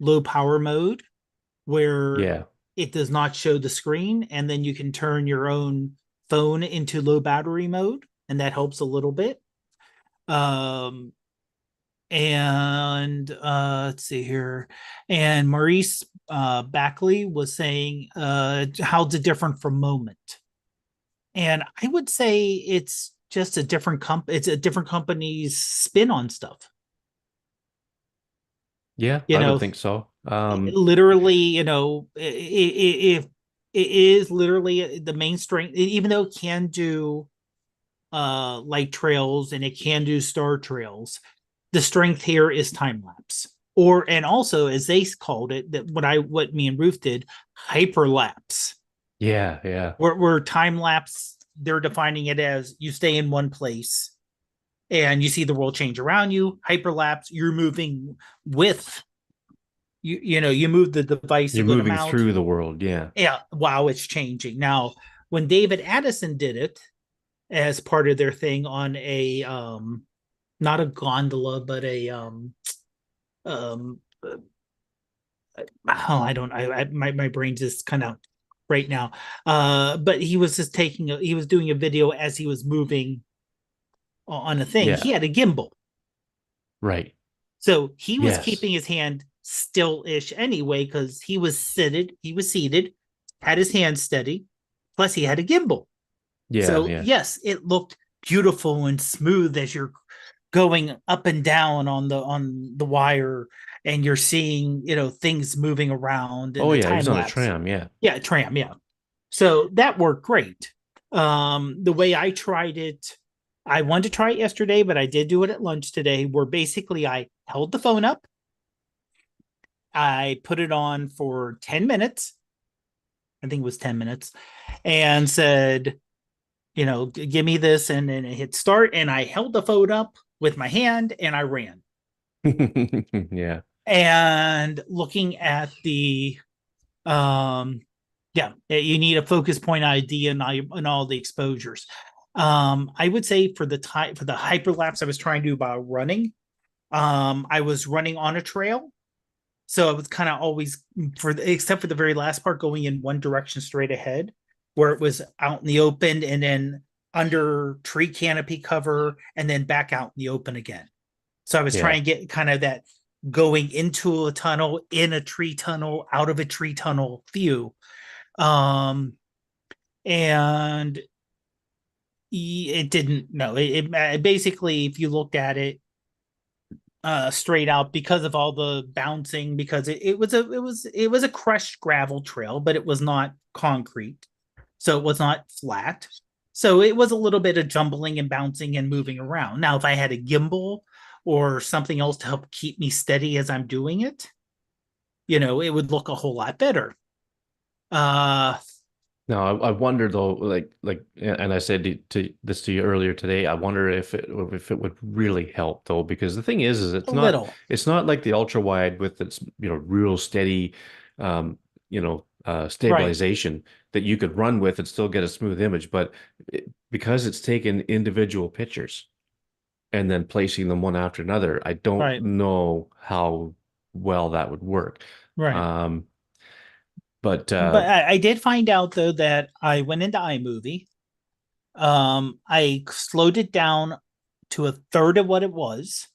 low power mode where Yeah. it does not show the screen, and then you can turn your own phone into low battery mode, and that helps a little bit. Um, And let's see here. And Maurice Backley was saying, how's it different from Moment? And I would say it's just a different it's a different company's spin on stuff. Yeah, You I would know, think so. literally, if it is literally the main strength, even though it can do light trails and it can do star trails, the strength here is time lapse. Or and also as they called it, that what me and Ruth did, hyperlapse. Yeah, yeah. Where time lapse, they're defining it as you stay in one place and you see the world change around you. Hyperlapse, you're moving with you move the device a You're good moving amount. through the world. Yeah. Yeah, wow, it's changing. Now, when David Addison did it as part of their thing on a not a gondola, but a um oh, I don't I my brain just kind of right now. But he was just he was doing a video as he was moving on a thing. Yeah. He had a gimbal. Right. So he was Yes. keeping his hand still-ish anyway, because he was seated, had his hand steady, plus he had a gimbal. Yeah, So yeah. yes, it looked beautiful and smooth as you're going up and down on the wire, and you're seeing, things moving around in Oh the yeah, he was time on a lapse. tram, yeah. Yeah, tram, yeah. So that worked great. The way I tried it, I wanted to try it yesterday, but I did do it at lunch today, where basically I held the phone up, I put it on for 10 minutes. I think it was 10 minutes, and said, give me this, and then it hit start, and I held the phone up with my hand and I ran. Yeah. And looking at the yeah, you need a focus point ID and all the exposures. I would say for the hyperlapse I was trying to do by running, I was running on a trail. So I was kind of always, except for the very last part, going in one direction straight ahead, where it was out in the open and then under tree canopy cover and then back out in the open again. So I was Yeah. trying to get kind of that going into a tunnel, in a tree tunnel, out of a tree tunnel view. Um, and it didn't, no, it basically, if you looked at it, straight out, because of all the bouncing, because it was a crushed gravel trail, but it was not concrete, so it was not flat, so it was a little bit of jumbling and bouncing and moving around. Now if I had a gimbal or something else to help keep me steady as I'm doing it, it would look a whole lot better. uh No, I wonder though, and I said this to you earlier today. I wonder if it would really help though, because the thing is a little. it's not like the ultra wide with its real steady, Right, stabilization that you could run with and still get a smooth image. But because it's taken individual pictures and then placing them one after another, I don't right, know how well that would work. right. Um, but But I did find out though that I went into iMovie. I slowed it down to a third of what it was.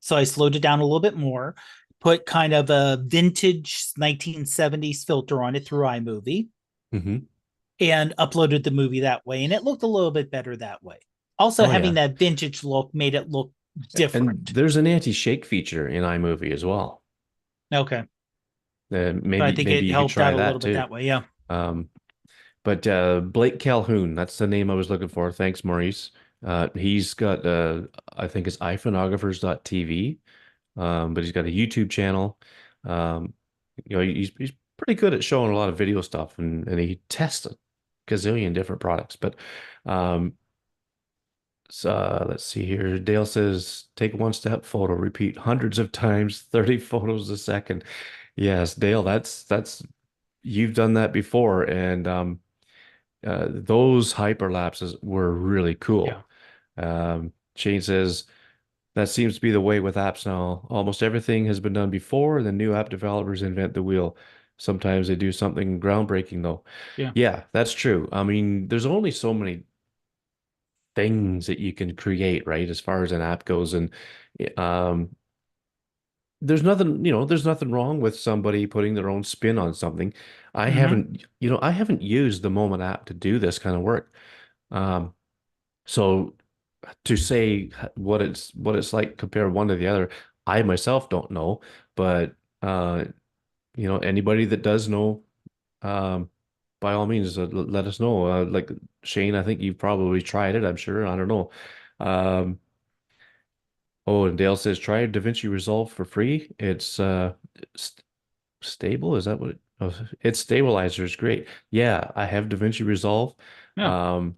So I slowed it down a little bit more, put kind of a vintage 1970s filter on it through iMovie, mhm. and uploaded the movie that way. And it looked a little bit better that way. Also, Oh having yeah. that vintage look made it look And different. there's an anti-shake feature in iMovie as well. Okay. So I Maybe think it you could helped try out a that little bit too. that way. Yeah. Um, but Blake Calhoun, that's the name I was looking for. Thanks, Maurice. He's got I think it's iPhoneographers.tv, but he's got a YouTube channel. Um, he's pretty good at showing a lot of video stuff, and he tests a gazillion different products. But um, so, let's see here. Dale says, take one step photo, repeat hundreds of times, 30 photos a second. Yes, Dale, that's you've done that before, and those hyperlapses were really Yeah. cool. Shane says that seems to be the way with apps now. Almost everything has been done before, and the new app developers invent the wheel. Sometimes they do something groundbreaking, though. Yeah. Yeah, that's true. I mean, there's only so many things that you can create, right? As far as an app goes. And um, there's nothing wrong with somebody putting their own spin on something. Hmm. I haven't used the Moment app to do this kind of work. Um, so to say what it's like compare one to the other, I myself don't know, but anybody that does know, um, by all means, let us know. Like Shane, I think you've probably tried it. I'm sure. I don't know. Um, oh, and Dale says try DaVinci Resolve for free. It's st stable. Is that what oh, its stabilizer is great. Yeah, I have DaVinci Resolve. Yeah. Um,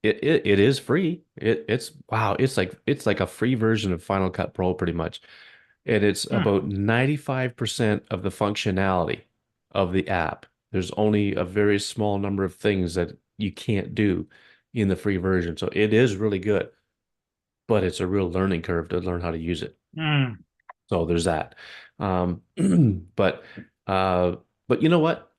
it is free. It's wow. It's like a free version of Final Cut Pro pretty much. And it's Hmm. about 95% of the functionality of the app. There's only a very small number of things that you can't do in the free version. So it is really good, but it's a real learning curve to learn how to use it. Hmm. So there's that. Um, but uh, but you know what?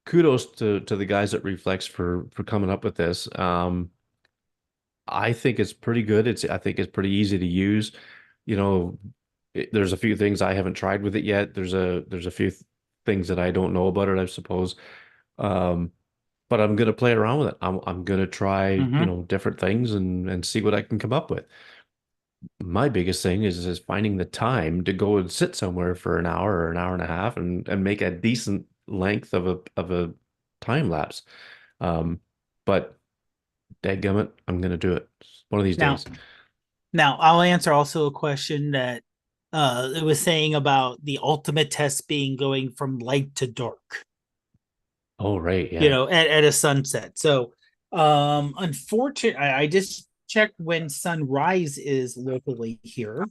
Kudos to the guys at Reflex for coming up with this. I think it's pretty good. I think it's pretty easy to use. You know, there's a few things I haven't tried with it yet. There's a few things that I don't know about it, I suppose. Um, but I'm gonna play around with it. I'm gonna try, Hmm. different things and see what I can come up with. My biggest thing is finding the time to go and sit somewhere for an hour or an hour and a half and make a decent length of a time lapse. But dadgummit, I'm gonna do it one of these Now, days. I'll answer also a question that it was saying about the ultimate test being going from light to dark, Oh, right, yeah. at a sunset. So, unfortunately, I just checked when sunrise is locally here,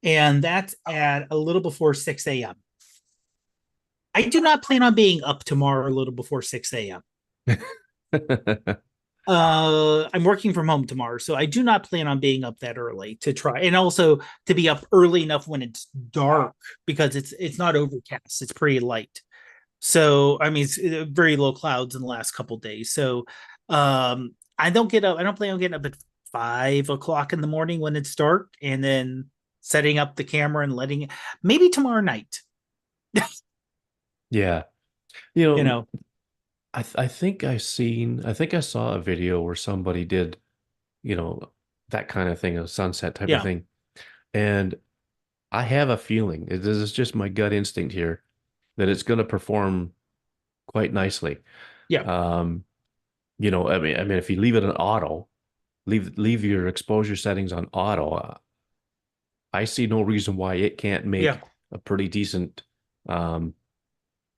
and that's at a little before 6 a.m. I do not plan on being up tomorrow a little before 6 a.m. I'm working from home tomorrow, so I do not plan on being up that early to try, and also to be up early enough when it's dark because it's not overcast, it's pretty light. So I mean, it's very low clouds in the last couple of days. So I don't get up. I don't plan on getting up at 5 o'clock in the morning when it's dark, and then setting up the camera and letting it. Maybe tomorrow night. Yeah. You You know, know. I think I saw a video where somebody did, you know, that kind of thing, a sunset type of Yeah. thing. And I have a feeling, this is just my gut instinct here, that it's going to perform quite nicely. Yeah. Um, I mean, if you leave it on auto, leave your exposure settings on auto, I see no reason why it can't Yeah. make a pretty decent um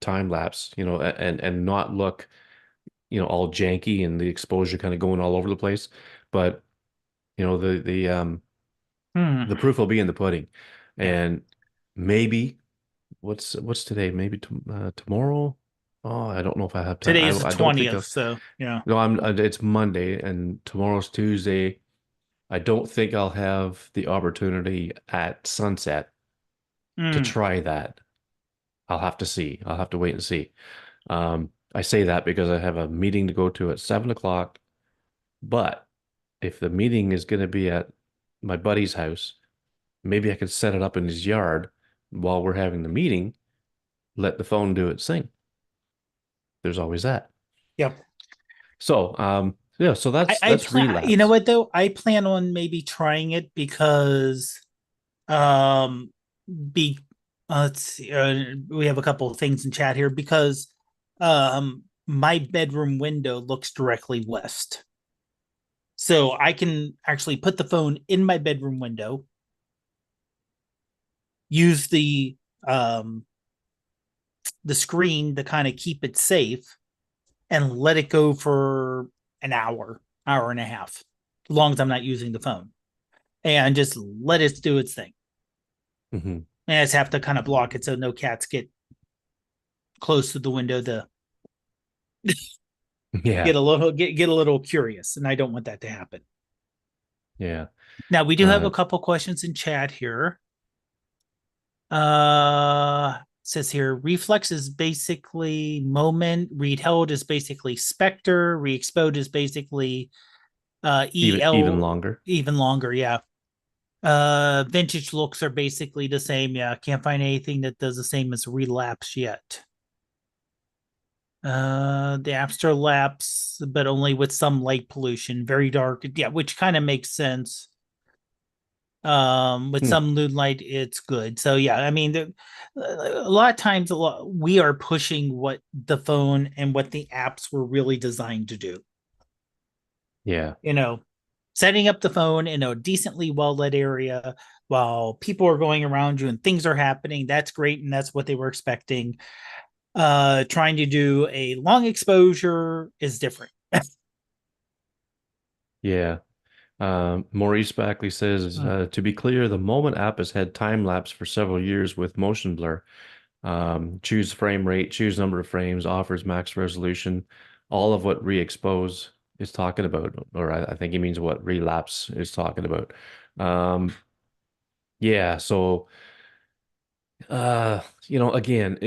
time lapse, and not look, all janky and the exposure kind of going all over the place. But you know, Hmm. the proof will be in the pudding. Yeah. And maybe what's today? Maybe tomorrow. Oh, I don't know if I have time. Today is the I don't think 20th, I'll, so yeah. no, it's Monday and tomorrow's Tuesday. I don't think I'll have the opportunity at sunset to Hmm. try that. I'll have to see. I'll have to wait and see. I say that because I have a meeting to go to at 7 o'clock. But if the meeting is going to be at my buddy's house, maybe I could set it up in his yard while we're having the meeting, let the phone do its thing. There's always that. Yep. So, yeah, so I that's plan. You know relapse. what though? I plan on maybe trying it because um be let's see, we have a couple of things in chat here because my bedroom window looks directly west, so I can actually put the phone in my bedroom window, use the screen to kind of keep it safe, and let it go for an hour and a half, as long as I'm not using the phone, and just let it do its thing. Hmm. And I just have to kind of block it so no cats get close to the window to Yeah, get a little curious, and I don't want that to happen. yeah. Now we do have Uh, a couple questions in chat here. Says here reflex is basically moment, read held is basically spectre, re-exposed is basically Even EL longer. even longer, yeah. Vintage looks are basically the same. Yeah, can't find anything that does the same as relapse yet. The App Store lapse, but only with some light pollution, very dark. Yeah, which kind of makes sense. With Hmm. some moonlight, it's good. So yeah, I mean, a lot of times, we are pushing what the phone and what the apps were really designed to do. Yeah. You know, setting up the phone in a decently well lit area while people are going around you and things are happening. That's great, and that's what they were expecting. Trying to do a long exposure is different. Yeah. Maurice Backley says, to be clear, the Moment app has had time lapse for several years with motion blur. Choose frame rate, choose number of frames, offers max resolution, all of what re-expose is talking about, or I think he means what relapse is talking about. Um, yeah, so again,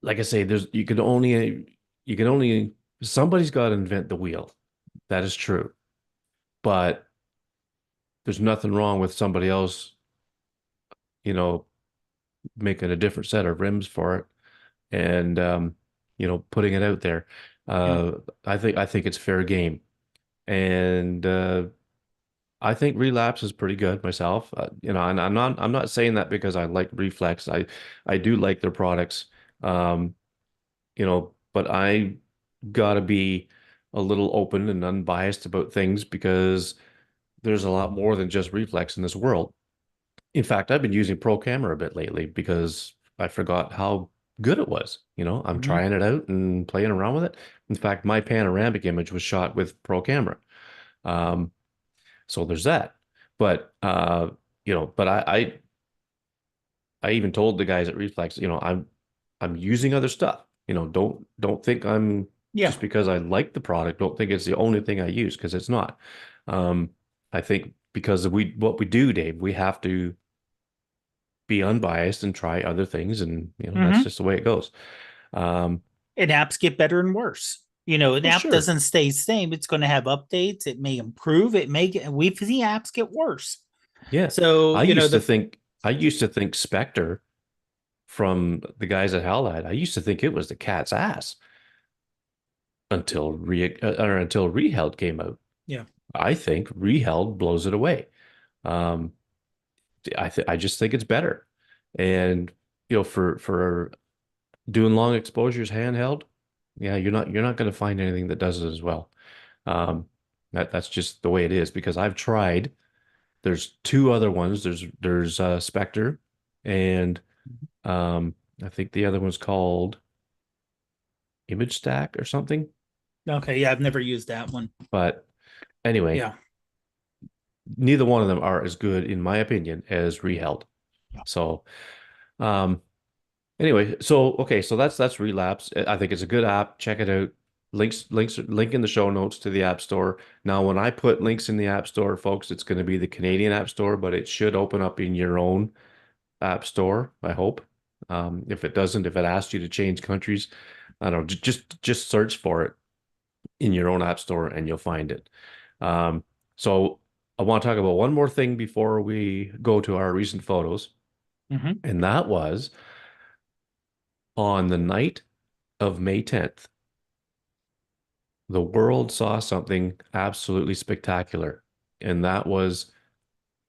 like I say, you can only somebody's got to invent the wheel. That is true. But there's nothing wrong with somebody else, you know, making a different set of rims for it and putting it out there. Yeah. Uh, I think it's fair game, and I think Relapse is pretty good myself. And I'm not saying that because I like Reflex. I do like their products, um, but I gotta be a little open and unbiased about things because there's a lot more than just Reflex in this world. In fact, I've been using Pro Camera a bit lately because I forgot how good it was. I'm Mhm. trying it out and playing around with it. In fact, my panoramic image was shot with Pro Camera. Um, so there's that. But but I even told the guys at Reflex, I'm using other stuff. Don't think I'm Yeah. just because I like the product, don't think it's the only thing I use because it's not. Um, I think because what we do, Dave, we have to be unbiased and try other things, and that's Hmm. just the way it goes. Um, And apps get better and worse. An well, app sure, doesn't stay the same. It's going to have updates. It may improve. We've seen apps get worse. yeah. So, I used to think Spectre from the guys at Halide, I used to think it was the cat's ass until Reheld came out. yeah. I think Reheld blows it away. Um, I just think it's better, and for doing long exposures handheld, yeah, you're not going to find anything that does it as well. Um, that's just the way it is because I've tried. There's two other ones. There's Spectre, and um, I think the other one's called Image Stack or something. Okay. Yeah. I've never used that one. But anyway, Yeah. neither one of them are as good, in my opinion, as Reheld. Yeah. So, um, anyway, so okay, so that's Relapse. I think it's a good app. Check it out. Link in the show notes to the App Store. Now, when I put links in the App Store, folks, it's going to be the Canadian App Store, but it should open up in your own App Store, I hope. If it doesn't, if it asks you to change countries, I don't know, just search for it in your own App Store and you'll find it. Um, so I want to talk about one more thing before we go to our recent photos, Hmm. and that was on the night of May 10th, the world saw something absolutely spectacular, and that was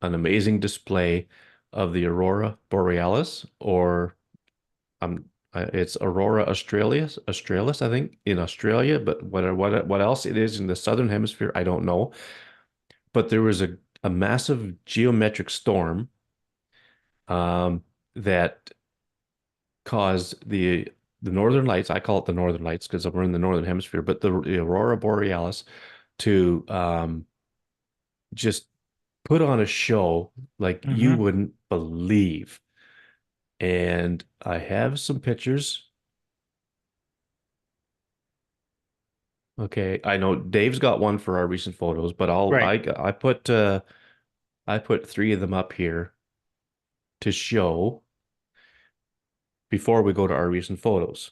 an amazing display of the Aurora Borealis, or it's Aurora Australis, I think, in Australia, but what else it is in the southern hemisphere, I don't know. But there was a massive geometric storm that caused the northern lights. I call it the northern lights because we're in the northern hemisphere, but the Aurora Borealis to just put on a show like you Hmm. wouldn't believe. And I have some pictures. Okay, I know Dave's got one for our recent photos, but Right. I put three of them up here to show before we go to our recent photos.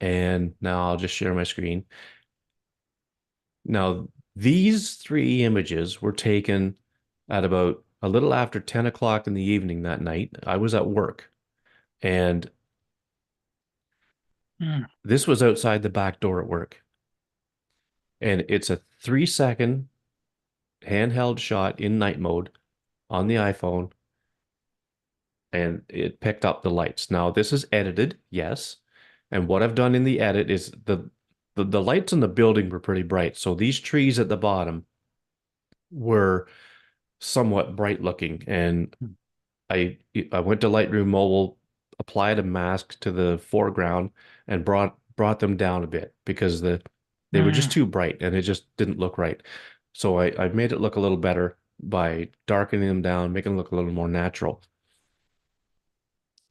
And now I'll just share my screen. Now, these three images were taken at about a little after 10 o'clock in the evening that night. I was at work, and Mm. this was outside the back door at work. And it's a 3 second handheld shot in night mode on the iPhone, and it picked up the lights. Now, this is edited, yes. And what I've done in the edit is the lights in the building were pretty bright. So these trees at the bottom were somewhat bright looking. And I I went to Lightroom Mobile, applied a mask to the foreground, and brought them down a bit because they were just Mm. too bright and it just didn't look right. So I made it look a little better by darkening them down, making them look a little more natural.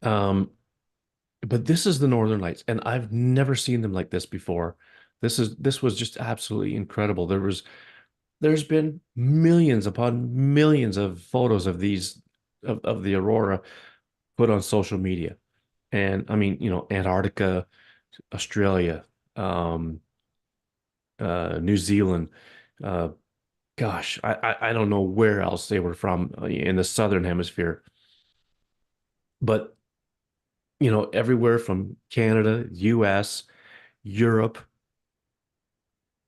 Um, but this is the Northern Lights, and I've never seen them like this before. This was just absolutely incredible. There's been millions upon millions of photos of these of the aurora put on social media. And I mean, Antarctica, Australia, um, New Zealand, uh, gosh, I don't know where else they were from in the southern hemisphere, but everywhere from Canada, US, Europe,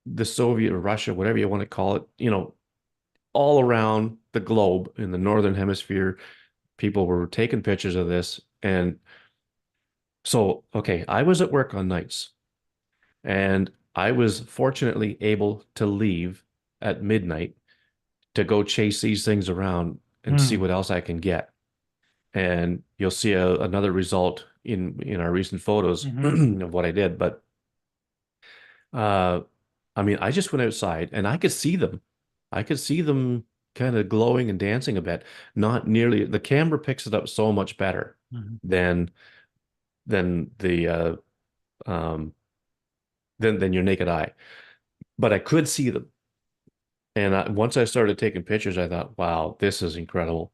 the Soviet or Russia, whatever you want to call it, all around the globe in the northern hemisphere, people were taking pictures of this. And so, okay, I was at work on nights, and I was fortunately able to leave at midnight to go chase these things around and see Mm. what else I can get. And you'll see another result in our recent photos Hmm. of what I did. But uh, I mean, I just went outside and I could see them. I could see them kind of glowing and dancing a bit. Not nearly, the camera picks it up so much better Hmm. than than the um than your naked eye. But I could see them. And once I started taking pictures, I thought, wow, this is incredible.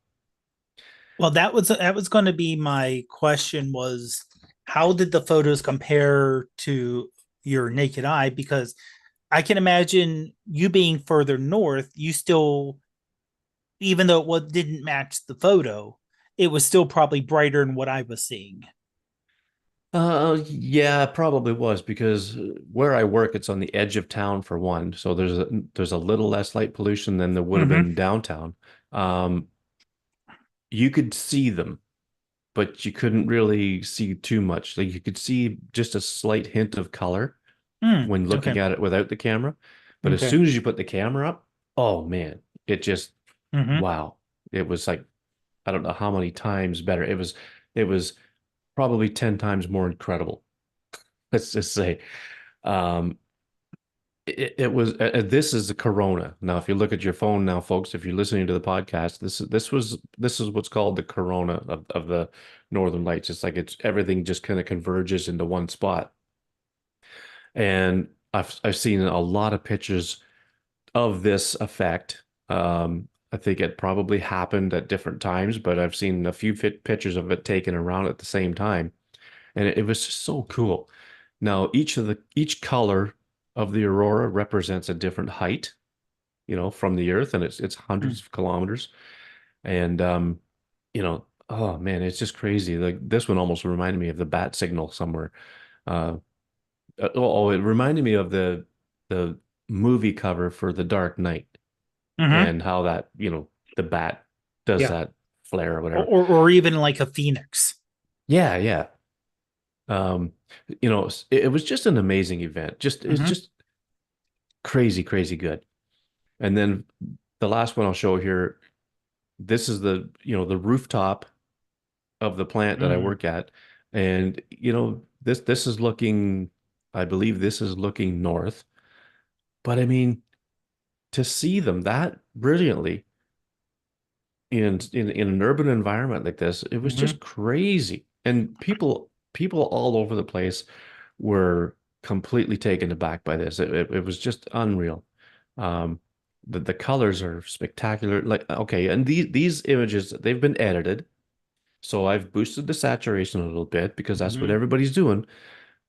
Well, that was going to be my question was how did the photos compare to your naked eye? Because I can imagine you being further north, you still, even though didn't match the photo, it was still probably brighter than what I was seeing. Yeah, it probably was because where I work, it's on the edge of town for one, so there's a little less light pollution than there would have Mm-hmm. been downtown. Um, you could see them, but you couldn't really see too much. Like you could see just a slight hint of color Mm. when looking Okay. at it without the camera. But as Okay. soon as you put the camera up, oh man, it just Mm-hmm. wow. It was like I don't know how many times better. It was probably 10 times more incredible. Let's just say. Um, it was this is the corona. Now, if you look at your phone now, folks, if you're listening to the podcast, this is what's called the corona of the Northern Lights. It's like it's everything just kind of converges into one spot. And I've seen a lot of pictures of this effect. I think it probably happened at different times, but I've seen a few pictures of it taken around at the same time, and it was just so cool. Now, each color of the aurora represents a different height, from the Earth, and it's hundreds of kilometers. And oh man, it's just crazy. Like this one almost reminded me of the bat signal somewhere. Uh, it reminded me of the movie cover for The Dark Knight Mm-hmm. and how that, the bat does Yeah. that flare or Or, whatever. or even like a phoenix. Yeah, yeah. Um, it was just an amazing event. It's Mm-hmm. just crazy, crazy good. And then the last one I'll show here, this is the rooftop of the plant that I Mm. work at. And this is looking, I believe this is looking north. But I mean, to see them that brilliantly in an urban environment like this, it was Mm-hmm. just crazy. And people all over the place were completely taken aback by this. It was just unreal. Um, the colors are spectacular. Like, okay, and these images, they've been edited. So I've boosted the saturation a little bit because that's what Mm-hmm. everybody's doing.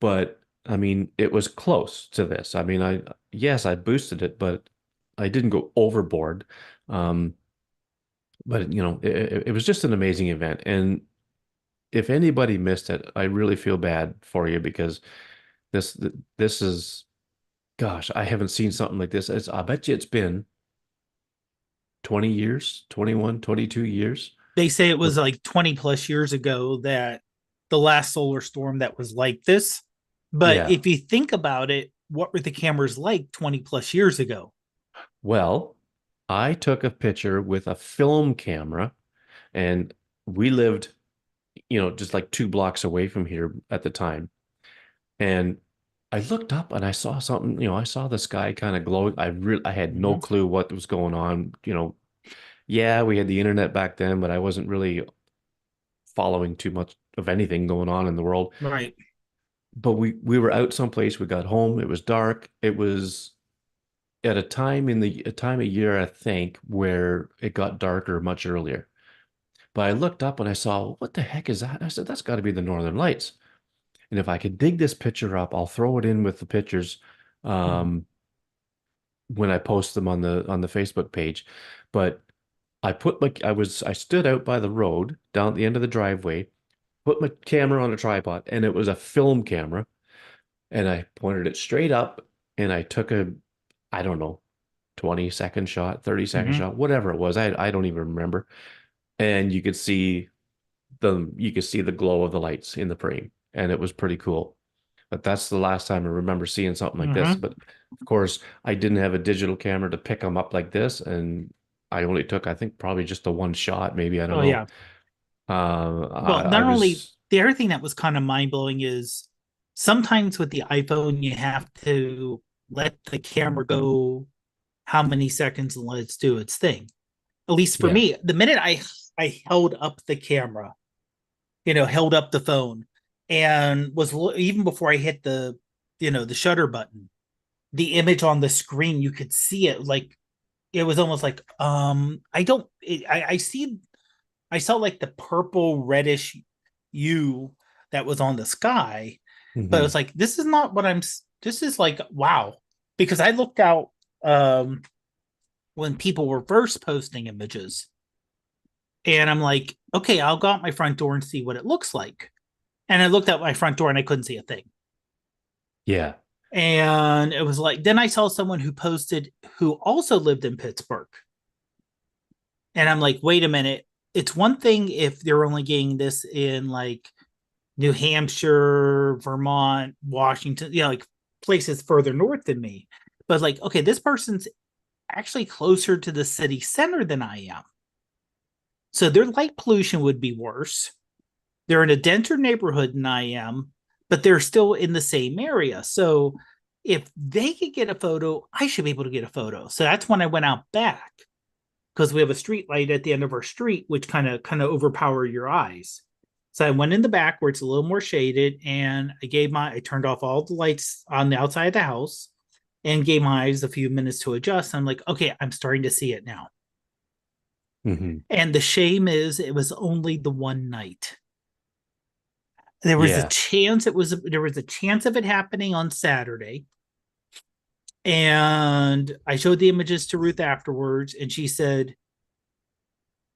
But I mean, it was close to this. I mean, yes, I boosted it, but I didn't go overboard. Um, but it was just an amazing event. And if anybody missed it, I really feel bad for you because this this is, gosh, I haven't seen something like this. I bet you it's been 20 years, 21, 22 years. They say it was like 20 plus years ago that the last solar storm that was like this. But Yeah. if you think about it, what were the cameras like 20 plus years ago? Well, I took a picture with a film camera and we lived, just like 2 blocks away from here at the time. And I looked up and I saw something, I saw the sky kind of glowing. I had no Mhm. clue what was going on. Yeah, we had the internet back then, but I wasn't really following too much of anything going on in the world. Right. But we were out someplace. We got home. It was dark. It was at a time of year, I think, where it got darker much earlier. But I looked up and I saw, what the heck is that? I said, that's got to be the Northern Lights. And if I could dig this picture up, I'll throw it in with the pictures Mhm. um, when I post them on the Facebook page. But I stood out by the road down at the end of the driveway, put my camera on a tripod, and it was a film camera, and I pointed it straight up, and I took I don't know, 20-second shot, 30-second Mhm. shot, whatever it was. I don't even remember. And you could see the glow of the lights in the frame, and it was pretty cool. But that's the last time I remember seeing something like this. Mhm. But of course, I didn't have a digital camera to pick them up like this, and I only took, I think, probably just the one shot, maybe, I don't Oh, know. yeah. Well, I not only was, the other thing that was kind of mind blowing is sometimes with the iPhone, you have to let the camera go how many seconds and let it do its thing. At least for yeah. me, the minute I held up the camera, held up the phone and was even before I hit the shutter button, the image on the screen, you could see it like it was almost like I don't I saw like the purple reddish hue that was on the sky, but Hmm. it's like this is not what this is like wow, because I looked out um when people were first posting images and I'm like, okay, I'll go out my front door and see what it looks like. And I looked out my front door and I couldn't see a thing. Yeah. And it was like, then I saw someone who posted who also lived in Pittsburgh. And I'm like, wait a minute. It's one thing if they're only getting this in like New Hampshire, Vermont, Washington, like places further north than me. But like, okay, this person's actually closer to the city center than I am. So their light pollution would be worse. They're in a denser neighborhood than I am, but they're still in the same area. So if they could get a photo, I should be able to get a photo. So that's when I went out back because we have a street light at the end of our street, which kind of overpower your eyes. So I went in the back where it's a little more shaded, and I turned off all the lights on the outside of the house, and gave my eyes a few minutes to adjust. I'm like, okay, I'm starting to see it now. Hmm. And the shame is, it was only the one night. Yeah. There was a chance of it happening on Saturday, and I showed the images to Ruth afterwards, and she said,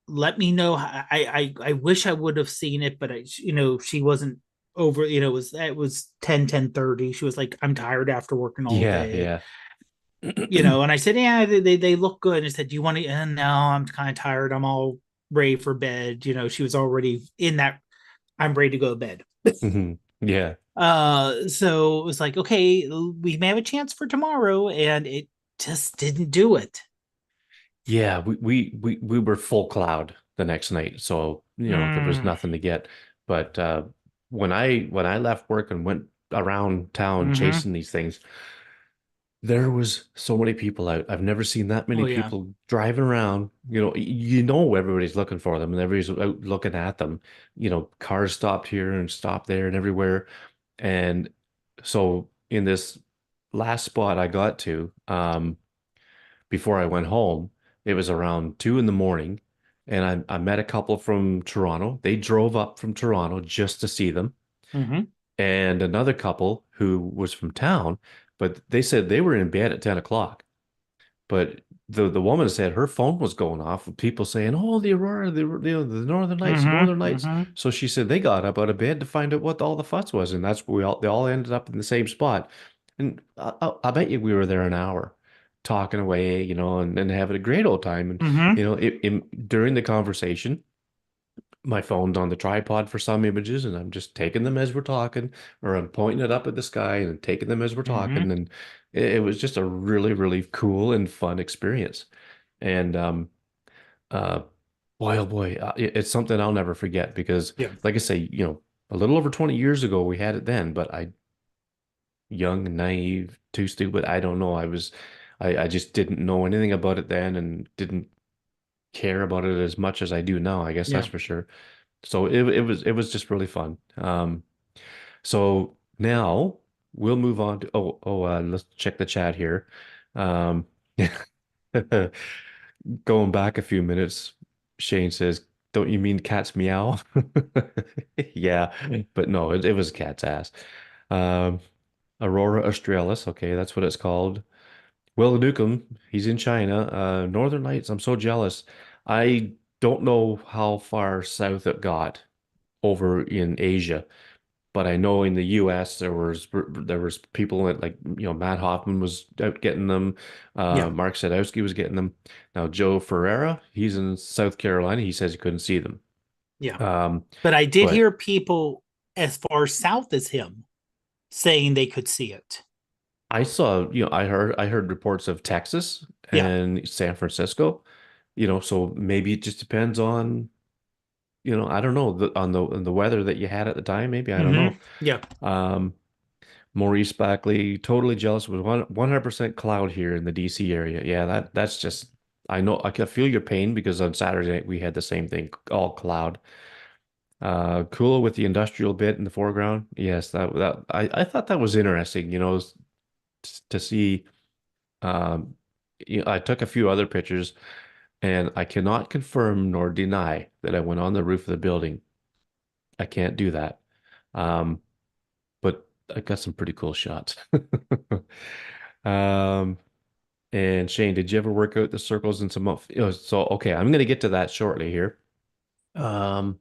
let me know. I wish I would have seen it, but she wasn't over. It was 10:30. She was like, I'm tired after working all Yeah. day. Yeah. And I said, yeah, they look good. And I said, do you want to? And no, I'm kind of tired. I'm all ready for bed. She was already in that. I'm ready to go to bed. Hmm. Yeah. So it was like, okay, we may have a chance for tomorrow, and it just didn't do it. Yeah. We were full cloud the next night. So, there was Mm, nothing to get. But when I left work and went around town mm-hmm. chasing these things, there was so many people out. I've never seen that Oh many yeah. people driving around. Everybody's looking for them and everybody's out looking at them. Cars stopped here and stopped there and everywhere. And so in this last spot I got to, before I went home, it was around 2 in the morning, and I met a couple from Toronto. They drove up from Toronto just to see them. Mm-hmm. and another couple who was from town, but they said they were in bed at 10 o'clock. But the woman said her phone was going off with people saying, "Oh, the Aurora, the Northern Lights, Mm-hmm. Northern Lights." Mm-hmm. So she said they got up out of bed to find out what all the fuss was, and that's where they all ended up in the same spot. And I bet you we were there an hour talking away, and having a great old time. And Mm-hmm. during the conversation, my phone's on the tripod for some images, and I'm just taking them as we're talking, or I'm pointing it up at the sky and taking them as we're Mm-hmm. talking. And it was just a really, really cool and fun experience. And uh, boy, oh boy, it's something I'll never forget because, Yeah. like I say, a little over 20 years ago we had it then, but young and naive, too stupid. I don't know. I just didn't know anything about it then and didn't care about it as much as I do now. I guess that's Yeah. for sure. So it was just really fun. So now we'll move on to let's check the chat here. Um, Going back a few minutes, Shane says, "Don't you mean cat's meow?" Yeah, but no, it was cat's ass. Um, Aurora Australis, okay, that's what it's called. Will Newcomb, he's in China. Northern Lights, I'm so jealous. I don't know how far south it got over in Asia. But I know in the US there was people like Matt Hoffman was out getting them, Yeah. Mark Sadowski was getting them. Now Joe Ferreira, he's in South Carolina. He says he couldn't see them. Yeah. Um, But I did but hear people as far south as him saying they could see it. I saw, I heard reports of Texas Yeah. and San Francisco. So maybe it just depends on, I don't know, on the weather that you had at the time. Maybe I don't Mm-hmm. know. Yeah. Um, Maurice Backley, totally jealous. Was 100% cloud here in the DC area. Yeah, that's just. I know I can feel your pain because on Saturday night we had the same thing, all cloud. Cool with the industrial bit in the foreground. Yes, that I thought that was interesting. To see. Um, I took a few other pictures, and I cannot confirm nor deny that I went on the roof of the building. I can't do that. Um, but I got some pretty cool shots. Um, and Shane, did you ever work out the circles and some so okay, I'm gonna get to that shortly here. Um,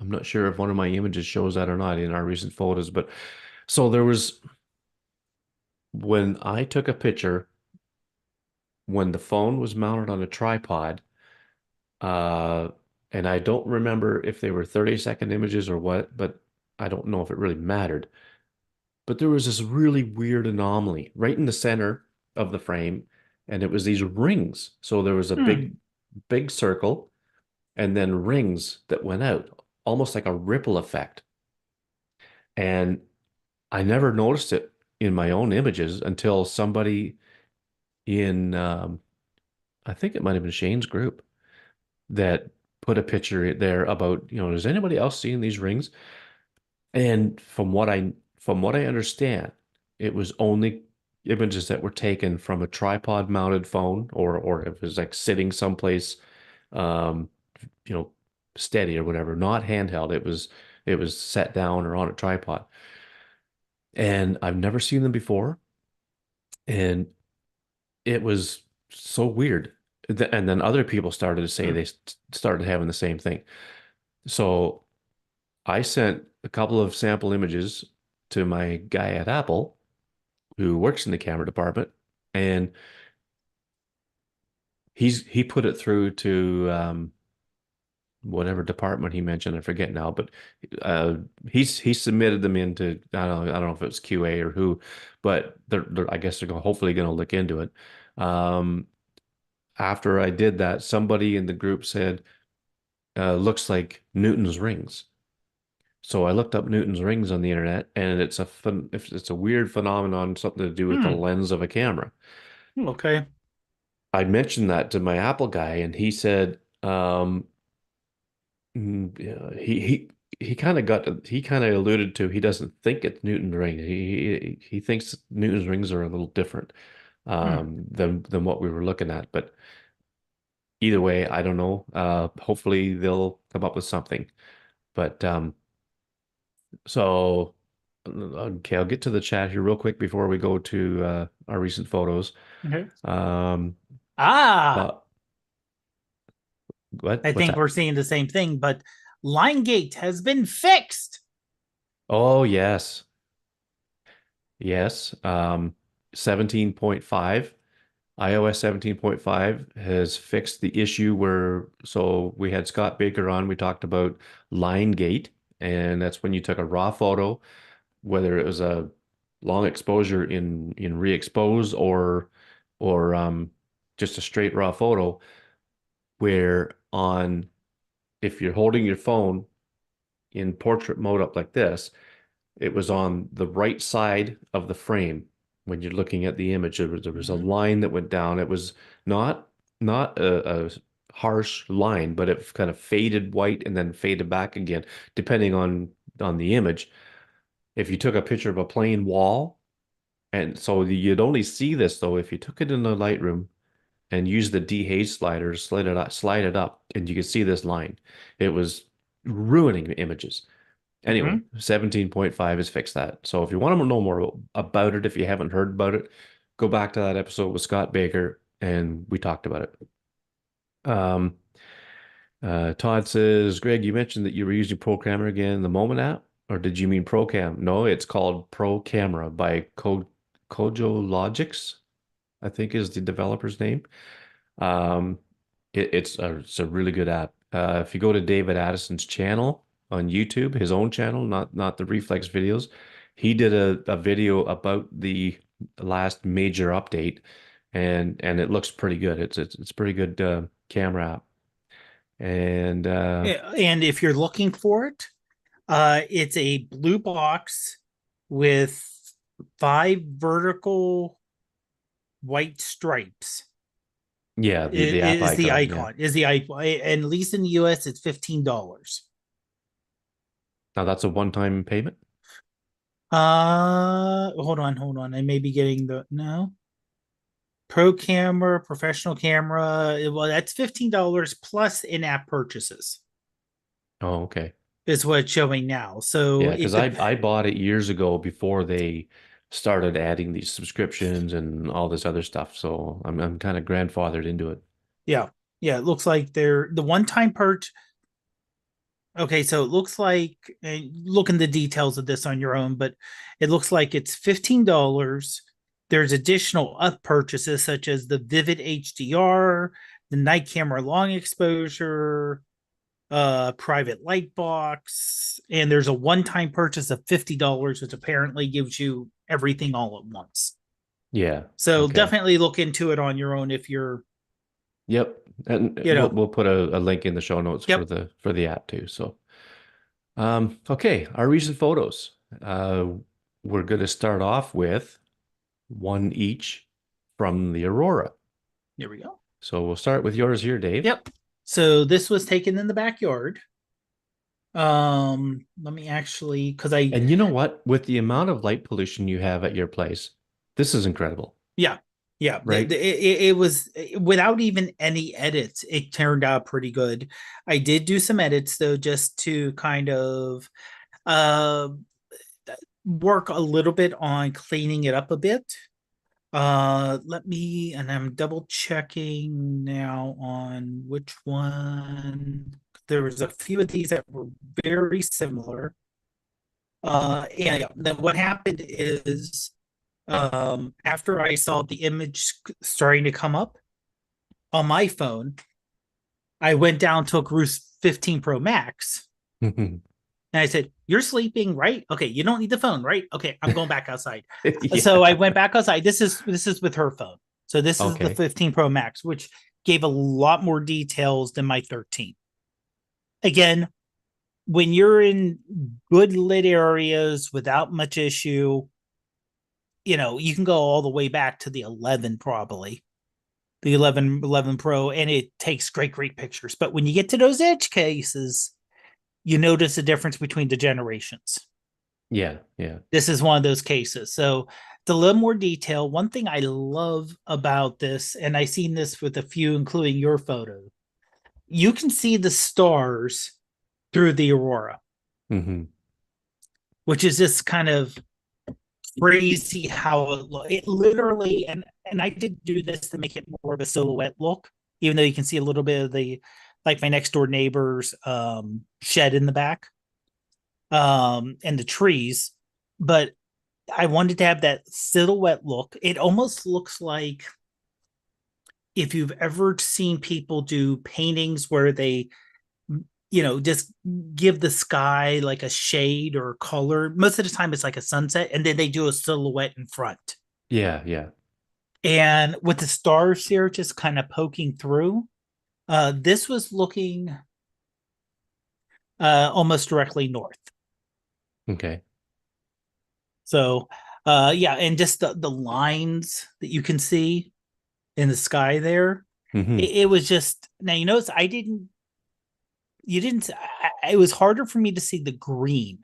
I'm not sure if one of my images shows that or not in our recent photos, but so there was when I took a picture when the phone was mounted on a tripod, uh, and I don't remember if they were 30-second images or what, but I don't know if it really mattered. But there was this really weird anomaly right in the center of the frame, and it was these rings. So there was a big, Hmm. big circle and then rings that went out, almost like a ripple effect. And I never noticed it in my own images until somebody in, I think it might have been Shane's group that put a picture there about, does anybody else seeing these rings? And from what I understand, it was only images that were taken from a tripod mounted phone or if it was like sitting someplace um you know steady or whatever, not handheld. It was set down or on a tripod. And I've never seen them before, and it was so weird. And then other people started to say Hmm. they started having the same thing. So I sent a couple of sample images to my guy at Apple who works in the camera department, and he put it through to whatever department he mentioned. I forget now, but uh, he submitted them into I don't know if it was QA or who, but I guess they're hopefully going to look into it. Um, After I did that, somebody in the group said, "Looks like Newton's rings." So I looked up Newton's rings on the internet, and it's a weird phenomenon, something to do with the Hmm. lens of a camera. Okay. I mentioned that to my Apple guy, and he said, yeah, he kind of alluded to he doesn't think it's Newton's ring. He thinks Newton's rings are a little different Hmm. than what we were looking at. But either way, I don't know. Hopefully they'll come up with something. But So, okay, I'll get to the chat here real quick before we go to our recent photos. Okay. Um, Ah, uh, what? I What's think that? we're seeing the same thing, but line gate has been fixed. Oh, yes. Yes. 17.5, iOS 17.5 has fixed the issue where, so we had Scott Baker on, we talked about line gate, and that's when you took a raw photo, whether it was a long exposure in re-expose or just a straight raw photo, where on if you're holding your phone in portrait mode up like this, it was on the right side of the frame when you're looking at the image. There was a Mhm. line that went down. It was not a harsh line, but it kind of faded white and then faded back again, depending on the image. If you took a picture of a plain wall, and so you'd only see this though if you took it in the Lightroom and used the dehaze slider, slide it up, and you could see this line. It was ruining images. Anyway, Mhm. 17.5 has fixed that. So if you want to know more about it, if you haven't heard about it, go back to that episode with Scott Baker and we talked about it. Um, Todd says, Greg, you mentioned that you were using Pro Camera again in the Moment app, or did you mean Pro Cam? No, it's called Pro Camera by Kojo Logics, I think is the developer's name. Um, it's a really good app. If you go to David Addison's channel on YouTube, his own channel, not the Reflex videos, he did a video about the last major update, and it looks pretty good. It's pretty good camera app. And Yeah, and if you're looking for it, it's a blue box with 5 vertical white stripes. yeah, the app Is the icon, yeah. icon, is the icon, and at least in the US, it's $15. Now that's a one-time payment. Hold on. I may be getting the no. Pro camera, professional camera. Well, that's $15 plus in-app purchases Oh, okay. is what it's showing now. So Yeah, because I bought it years ago before they started adding these subscriptions and all this other stuff. So I'm kind of grandfathered into it. yeah, yeah. It looks like they're the one-time purchase. Okay, so it looks like, and look in the details of this on your own, but it looks like it's $15. There's additional up purchases such as the Vivid HDR, the night camera long exposure, private light box, and there's a one-time purchase of $50, which apparently gives you everything all at once. Yeah. So Okay. definitely look into it on your own if you're, Yep. And you know, we'll put a link in the show notes for yep. the app too. So okay, our recent photos. We're gonna start off with one each from the Aurora. Here we go. So we'll start with yours here, Dave. Yep. So this was taken in the backyard. Let me actually, because I, And you know what? With the amount of light pollution you have at your place, this is incredible, yeah, yeah, right? it was without even any edits, it turned out pretty good. I did do some edits though, just to kind of uh work a little bit on cleaning it up a bit. Let me, and I'm double checking now on which one. There was a few of these that were very similar. And then what happened is, after I saw the image starting to come up on my phone, I went down, took Roost 15 Pro Max, and I said, "You're sleeping, right? Okay, you don't need the phone, right? Okay, I'm going back outside." So I Yeah. went back outside. This is with her phone. So this is the Okay. 15 Pro Max, which gave a lot more details than my 13. Again, when you're in good lit areas without much issue, you can go all the way back to the 11, probably the 11 Pro, and it takes great pictures. But when you get to those edge cases, you notice a difference between the generations. Yeah. Yeah. This is one of those cases. So it's a little more detail. One thing I love about this, and I've seen this with a few, including your photo, you can see the stars through the Aurora. Hmm. which is just kind of crazy how it literally, and I did do this to make it more of a silhouette look, even though you can see a little bit of the like my next door neighbor's shed in the back, and the trees, but I wanted to have that silhouette look. It almost looks like if you've ever seen people do paintings where they, just give the sky like a shade or color. Most of the time it's like a sunset, and then they do a silhouette in front. Yeah, yeah. And with the stars here just kind of poking through, this was looking almost directly north. Okay. So yeah, and just the lines that you can see in the sky there, Hmm. it was just, now you notice I didn't you didn't it was harder for me to see the green.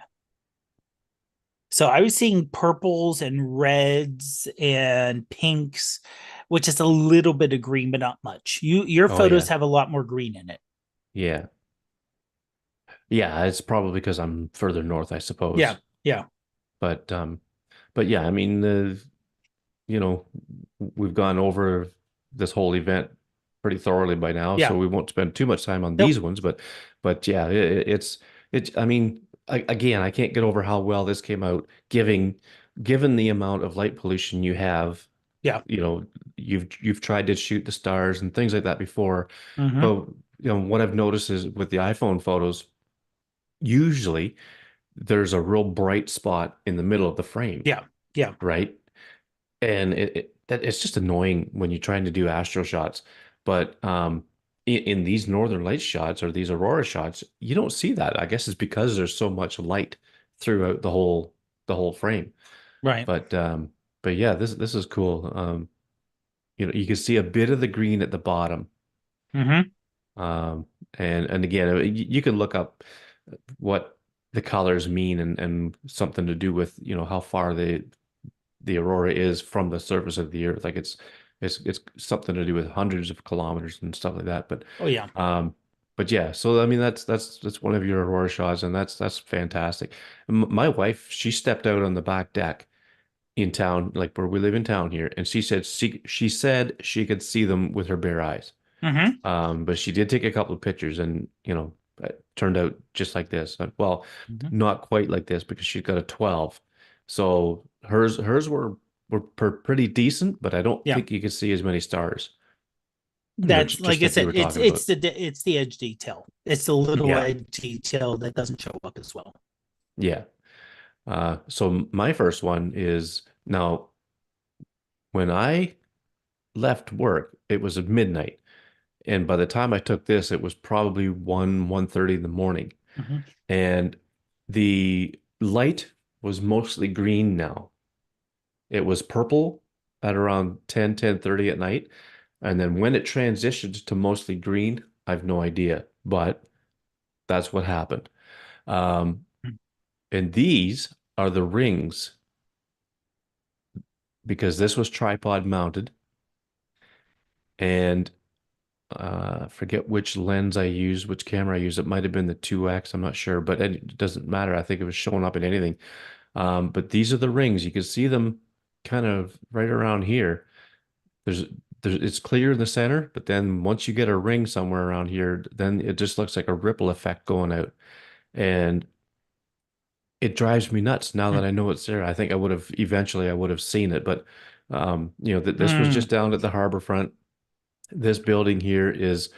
So I was seeing purples and reds and pinks, which is a little bit of green, but not much. Your Oh photos yeah. have a lot more green in it. Yeah. Yeah, it's probably because I'm further north, I Yeah, suppose. yeah, But but yeah, I mean, you know, we've gone over this whole event pretty thoroughly by now, so yeah. we won't spend too much time on these Nope. ones, but yeah, it's I mean, again, I can't get over how well this came out, given the amount of light pollution you have. Yeah. You know, you've tried to shoot the stars and things like that before, but Mm-hmm. what I've noticed is with the iPhone photos, usually there's a real bright spot in the middle of the frame, Yeah. Yeah. right? And it's just annoying when you're trying to do astro shots. But in these northern light shots or these aurora shots, you don't see that. I guess it's because there's so much light throughout the whole frame. Right. But yeah, this is cool. You can see a bit of the green at the bottom. Mm-hmm. Um, and again, you can look up what the colors mean and something to do with, how far the aurora is from the surface of the earth. Like it's something to do with hundreds of kilometers and stuff like that. But Oh yeah. um, but yeah, so I mean that's one of your aurora shots, and that's fantastic. My wife, she stepped out on the back deck in town, like where we live in town here, and she said she could see them with her bare eyes. Mm-hmm. But she did take a couple of pictures, and it turned out just like this. Well, Mm-hmm. not quite like this because she's got a 12. So hers were pretty decent, but I don't Yeah. think you could see as many stars. That's Just like I like you said, were talking about. it's the edge detail. It's the little Yeah, edge detail that doesn't show up as well. yeah. So my first one is now when I left work, it was at midnight, and by the time I took this, it was probably 1:30 in the morning. Mm-hmm. And the light was mostly green now. It was purple at around 10:30 at night. And then when it transitioned to mostly green, I have no idea, but that's what happened. Um, and these are the rings because this was tripod mounted. And forget which lens I used, which camera I used. It might have been the 2X. I'm not sure, but it doesn't matter. I think it was showing up in anything. But these are the rings. You can see them kind of right around here. There's it's clear in the center, but then once you get a ring somewhere around here, then it just looks like a ripple effect going out. And it drives me nuts now that I know it's there. I think I would have seen it, but that this was Mm-hmm. just down at the harbor front. This building here is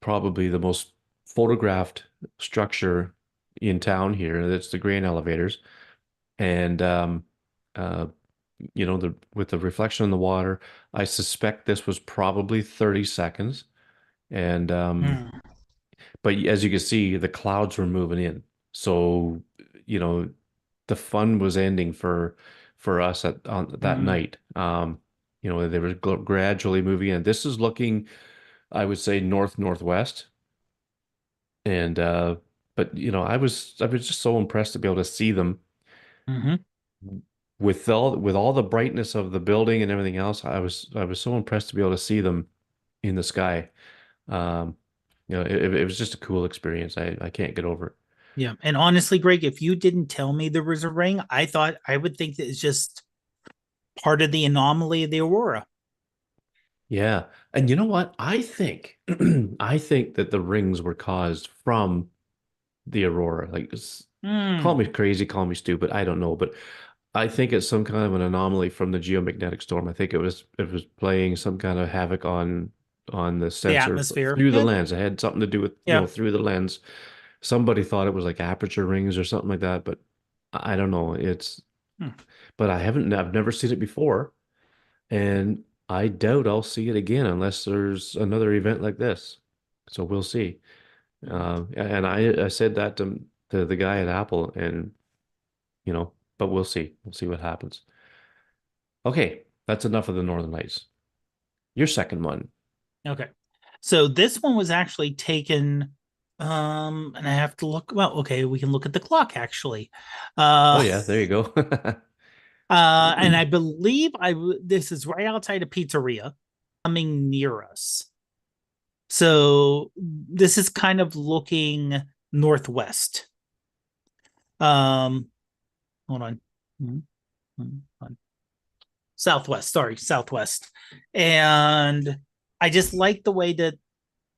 probably the most photographed structure in town here. It's the grain elevators. And uh, with the reflection in the water, I suspect this was probably 30 seconds. And but as you can see, the clouds were moving in. So, you know, the fun was ending for us on that Mm-hmm. night. They were gradually moving in. This is looking, I would say, northwest. And but I was just so impressed to be able to see them Mm-hmm. with all the brightness of the building and everything else. I was so impressed to be able to see them in the sky. Um, it was just a cool experience. I can't get over it. Yeah. And honestly, Greg, if you didn't tell me there was a ring, I would think that it's just part of the anomaly of the aurora. Yeah. And you know what? I think I think that the rings were caused from the aurora. Like, call Hmm. me crazy, call me stupid. I don't know, but I think it's some kind of an anomaly from the geomagnetic storm. I think it was playing some kind of havoc on the The sensor atmosphere. through the Yeah. lens. It had something to do with, Yeah. through the lens. Somebody thought it was like aperture rings or something like that, but I don't know. Hmm. But I've never seen it before, and I doubt I'll see it again unless there's another event like this. So we'll see. And I said that to the guy at Apple, and but we'll see. We'll see what happens. Okay, that's enough of the Northern Lights. Your second one. Okay. So this one was actually taken, and I have to look. Well, okay, we can look at the clock actually. Oh Uh, yeah, there you go. and I believe this is right outside a pizzeria coming near us. So this is kind of looking northwest. Um, hold on. Hold on. Southwest, sorry, southwest. And I just like the way that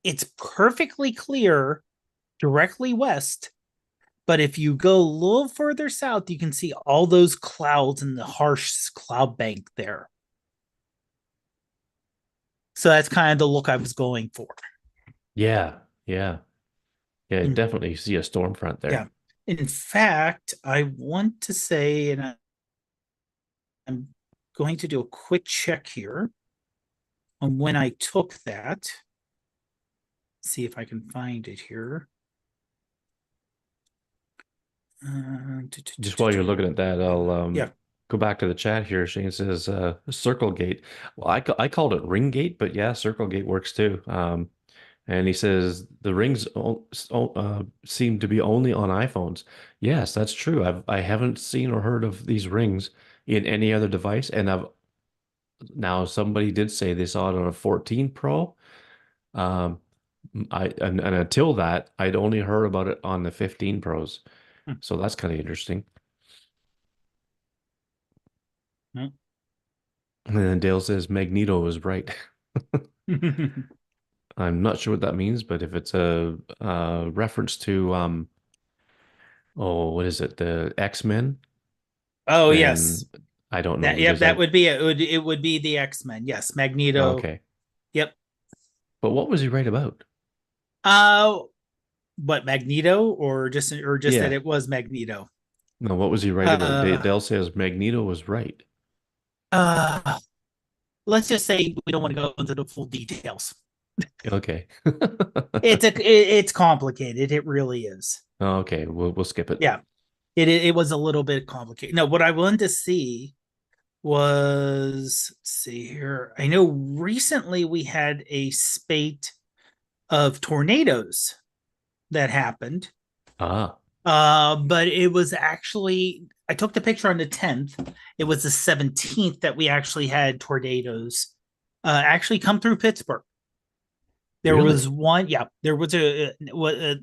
it's perfectly clear directly west. But if you go a little further south, you can see all those clouds and the harsh cloud bank there. So that's kind of the look I was going for. Yeah, yeah, yeah. Mm, Definitely see a storm front yeah. there. In fact, I want to say, and I'm going to do a quick check here on when I took that. See if I can find it here. Just while you're looking at that, I'll Yeah. go back to the chat here. Shane says Circle Gate. Well, I called it Ring Gate, but yeah, Circle Gate works too. And he says the rings seem to be only on iPhones. Yes, that's true. I haven't seen or heard of these rings in any other device, and I've now somebody did say they saw it on a 14 Pro. Um, and until that, I'd only heard about it on the 15 Pros. So that's kind of interesting. And then Dale says Magneto is right. I'm not sure what that means, but if it's a reference to oh, what is it? The X-Men, Oh yes. then I don't know That yep, because that I would be it. It would be the X-Men. Yes, oh, Magneto. okay. Yep. But what was he right about? Uh what Magneto or just that Yeah. it was Magneto. No, what was he right about? Uh Dale says Magneto was right. uh let's just say we don't want to go into the full details. Okay. It's complicated. It really is. Okay, we'll skip it. Yeah. It was a little bit complicated. No, what I wanted to see was let's see here. I know recently we had a spate of tornadoes that happened. Ah, But it was actually I took the picture on the 10th. It was the 17th that we actually had tornadoes actually come through Pittsburgh. There was really? one, yeah, there was the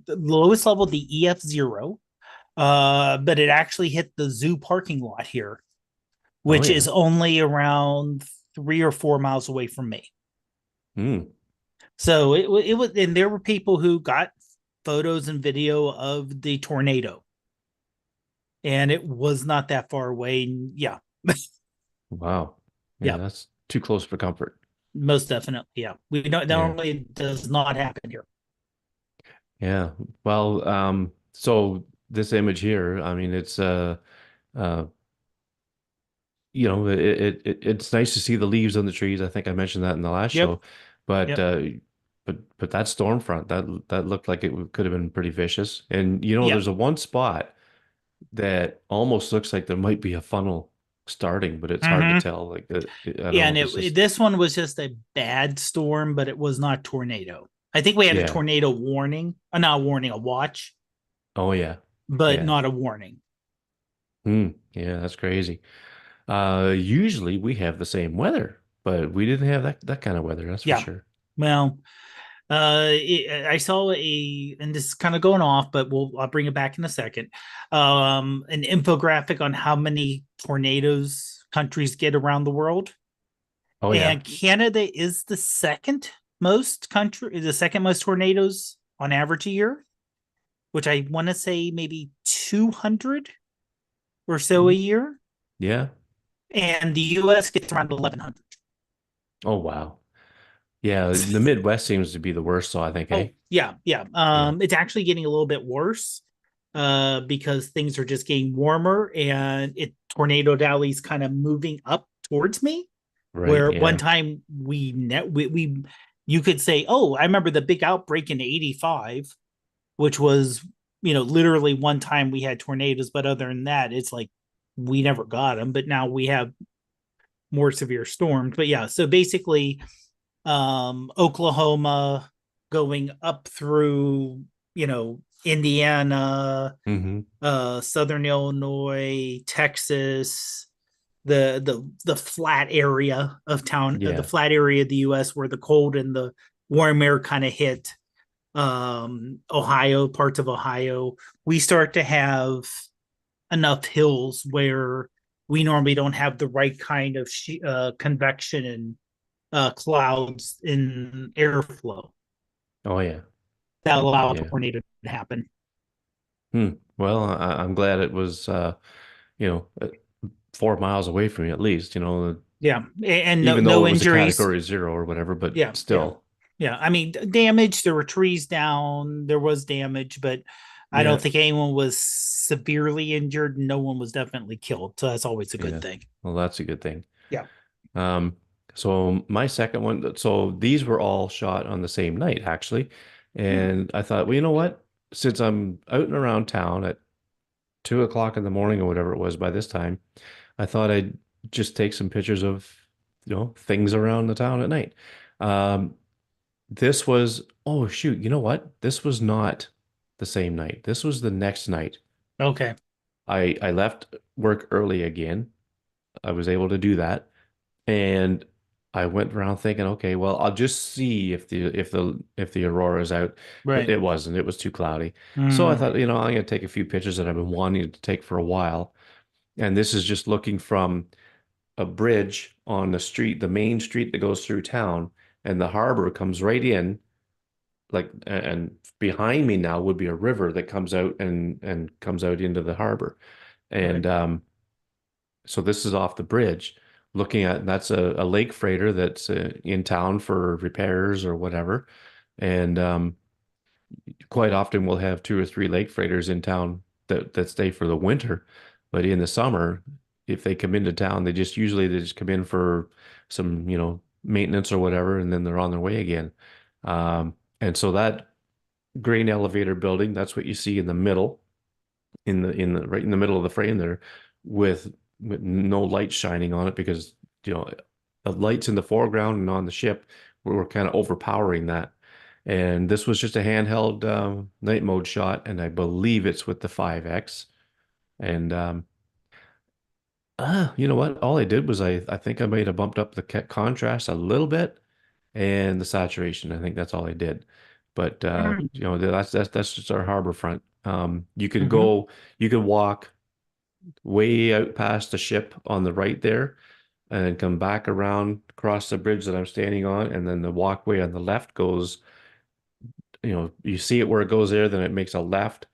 lowest level, the EF0, but it actually hit the zoo parking lot here, Oh which is yeah. only around 3 or 4 miles away from me. Hmm. So it was, and there were people who got photos and video of the tornado, and it was not that far away. Yeah, Wow. Yeah, yeah, that's too close for comfort. most definitely. Yeah, we don't Yeah. normally does not happen here. Yeah. Well, so this image here, I mean, it's uh it's nice to see the leaves on the trees. I think I mentioned that in the last Yep, show, but yep, but that storm front that looked like it could have been pretty vicious. And yeah. there's a one spot that almost looks like there might be a funnel starting, but it's hard to Mm-hmm. tell. Like I don't Yeah, know and if it's just this one was just a bad storm, but it was not tornado. I think we had a yeah. tornado warning, not a warning, a watch, Oh yeah, but yeah. not a warning. Yeah, that's crazy. Usually we have the same weather, but we didn't have that kind of weather, that's for Yeah. sure. Well, I saw and this is kind of going off, but I'll bring it back in a second. An infographic on how many tornadoes countries get around the world, Oh yeah. and Canada is the second most tornadoes on average a year, which I want to say maybe 200 or so a Mhm. year, Yeah. and the U.S. gets around 1,100. Oh wow. Yeah, the Midwest seems to be the worst, so I think, eh? Oh, yeah, yeah. Yeah. It's actually getting a little bit worse because things are just getting warmer and Tornado Alley's kind of moving up towards me. Right. Where one Yeah. time we you could say, oh, I remember the big outbreak in '85, which was literally one time we had tornadoes, but other than that, it's like we never got them. But now we have more severe storms. But yeah, so basically Oklahoma going up through, Indiana, Hmm. Southern Illinois, Texas, the flat area of town, the Yeah. flat area of the US where the cold and the warm air kind of hit Ohio, parts of Ohio. We start to have enough hills where we normally don't have the right kind of convection and clouds in airflow Oh yeah. that allow a Yeah. tornado to happen. Hmm. Well, I'm glad it was, you know, 4 miles away from you at least, Yeah, and no even though no it was a injuries. category 0 or whatever, but Yeah, yeah, still. yeah. I mean, damage. There were trees down. There was damage, but I don't Yeah. think anyone was severely injured. No one was definitely killed. So that's always a good Yeah. thing. Well, that's a good thing. Yeah. Um, so my second one, so these were all shot on the same night, actually. Hmm. And I thought, well, you know what? Since I'm out and around town at 2 o'clock in the morning or whatever it was by this time, I thought I'd just take some pictures of, things around the town at night. Um, this was, oh shoot, you know what? This was not the same night. This was the next night. Okay. I left work early again. I was able to do that. And I went around thinking, okay, well, I'll just see if the aurora is out, but Right. it wasn't. It was too cloudy. So I Mm, thought, I'm gonna take a few pictures that I've been wanting to take for a while. And this is just looking from a bridge on the street, the main street that goes through town, and the harbor comes right in, like, and behind me now would be a river that comes out and comes out into the harbor. right. And so this is off the bridge, looking at that's a lake freighter that's in town for repairs or whatever. And quite often we'll have two or three lake freighters in town that stay for the winter. But in the summer, if they come into town, they just come in for some, maintenance or whatever, and then they're on their way again. And so that grain elevator building, that's what you see in the middle, in the right in the middle of the frame there, with no light shining on it because the lights in the foreground and on the ship were kind of overpowering that. And this was just a handheld night mode shot, and I believe it's with the 5X. And you know what? All I did was I think I might have bumped up the contrast a little bit and the saturation. I think that's all I did. But that's just our harbor front. You could Mm-hmm. go, you could walk way out past the ship on the right there and then come back around across the bridge that I'm standing on, and then the walkway on the left goes, you see it where it goes there, then it makes a left,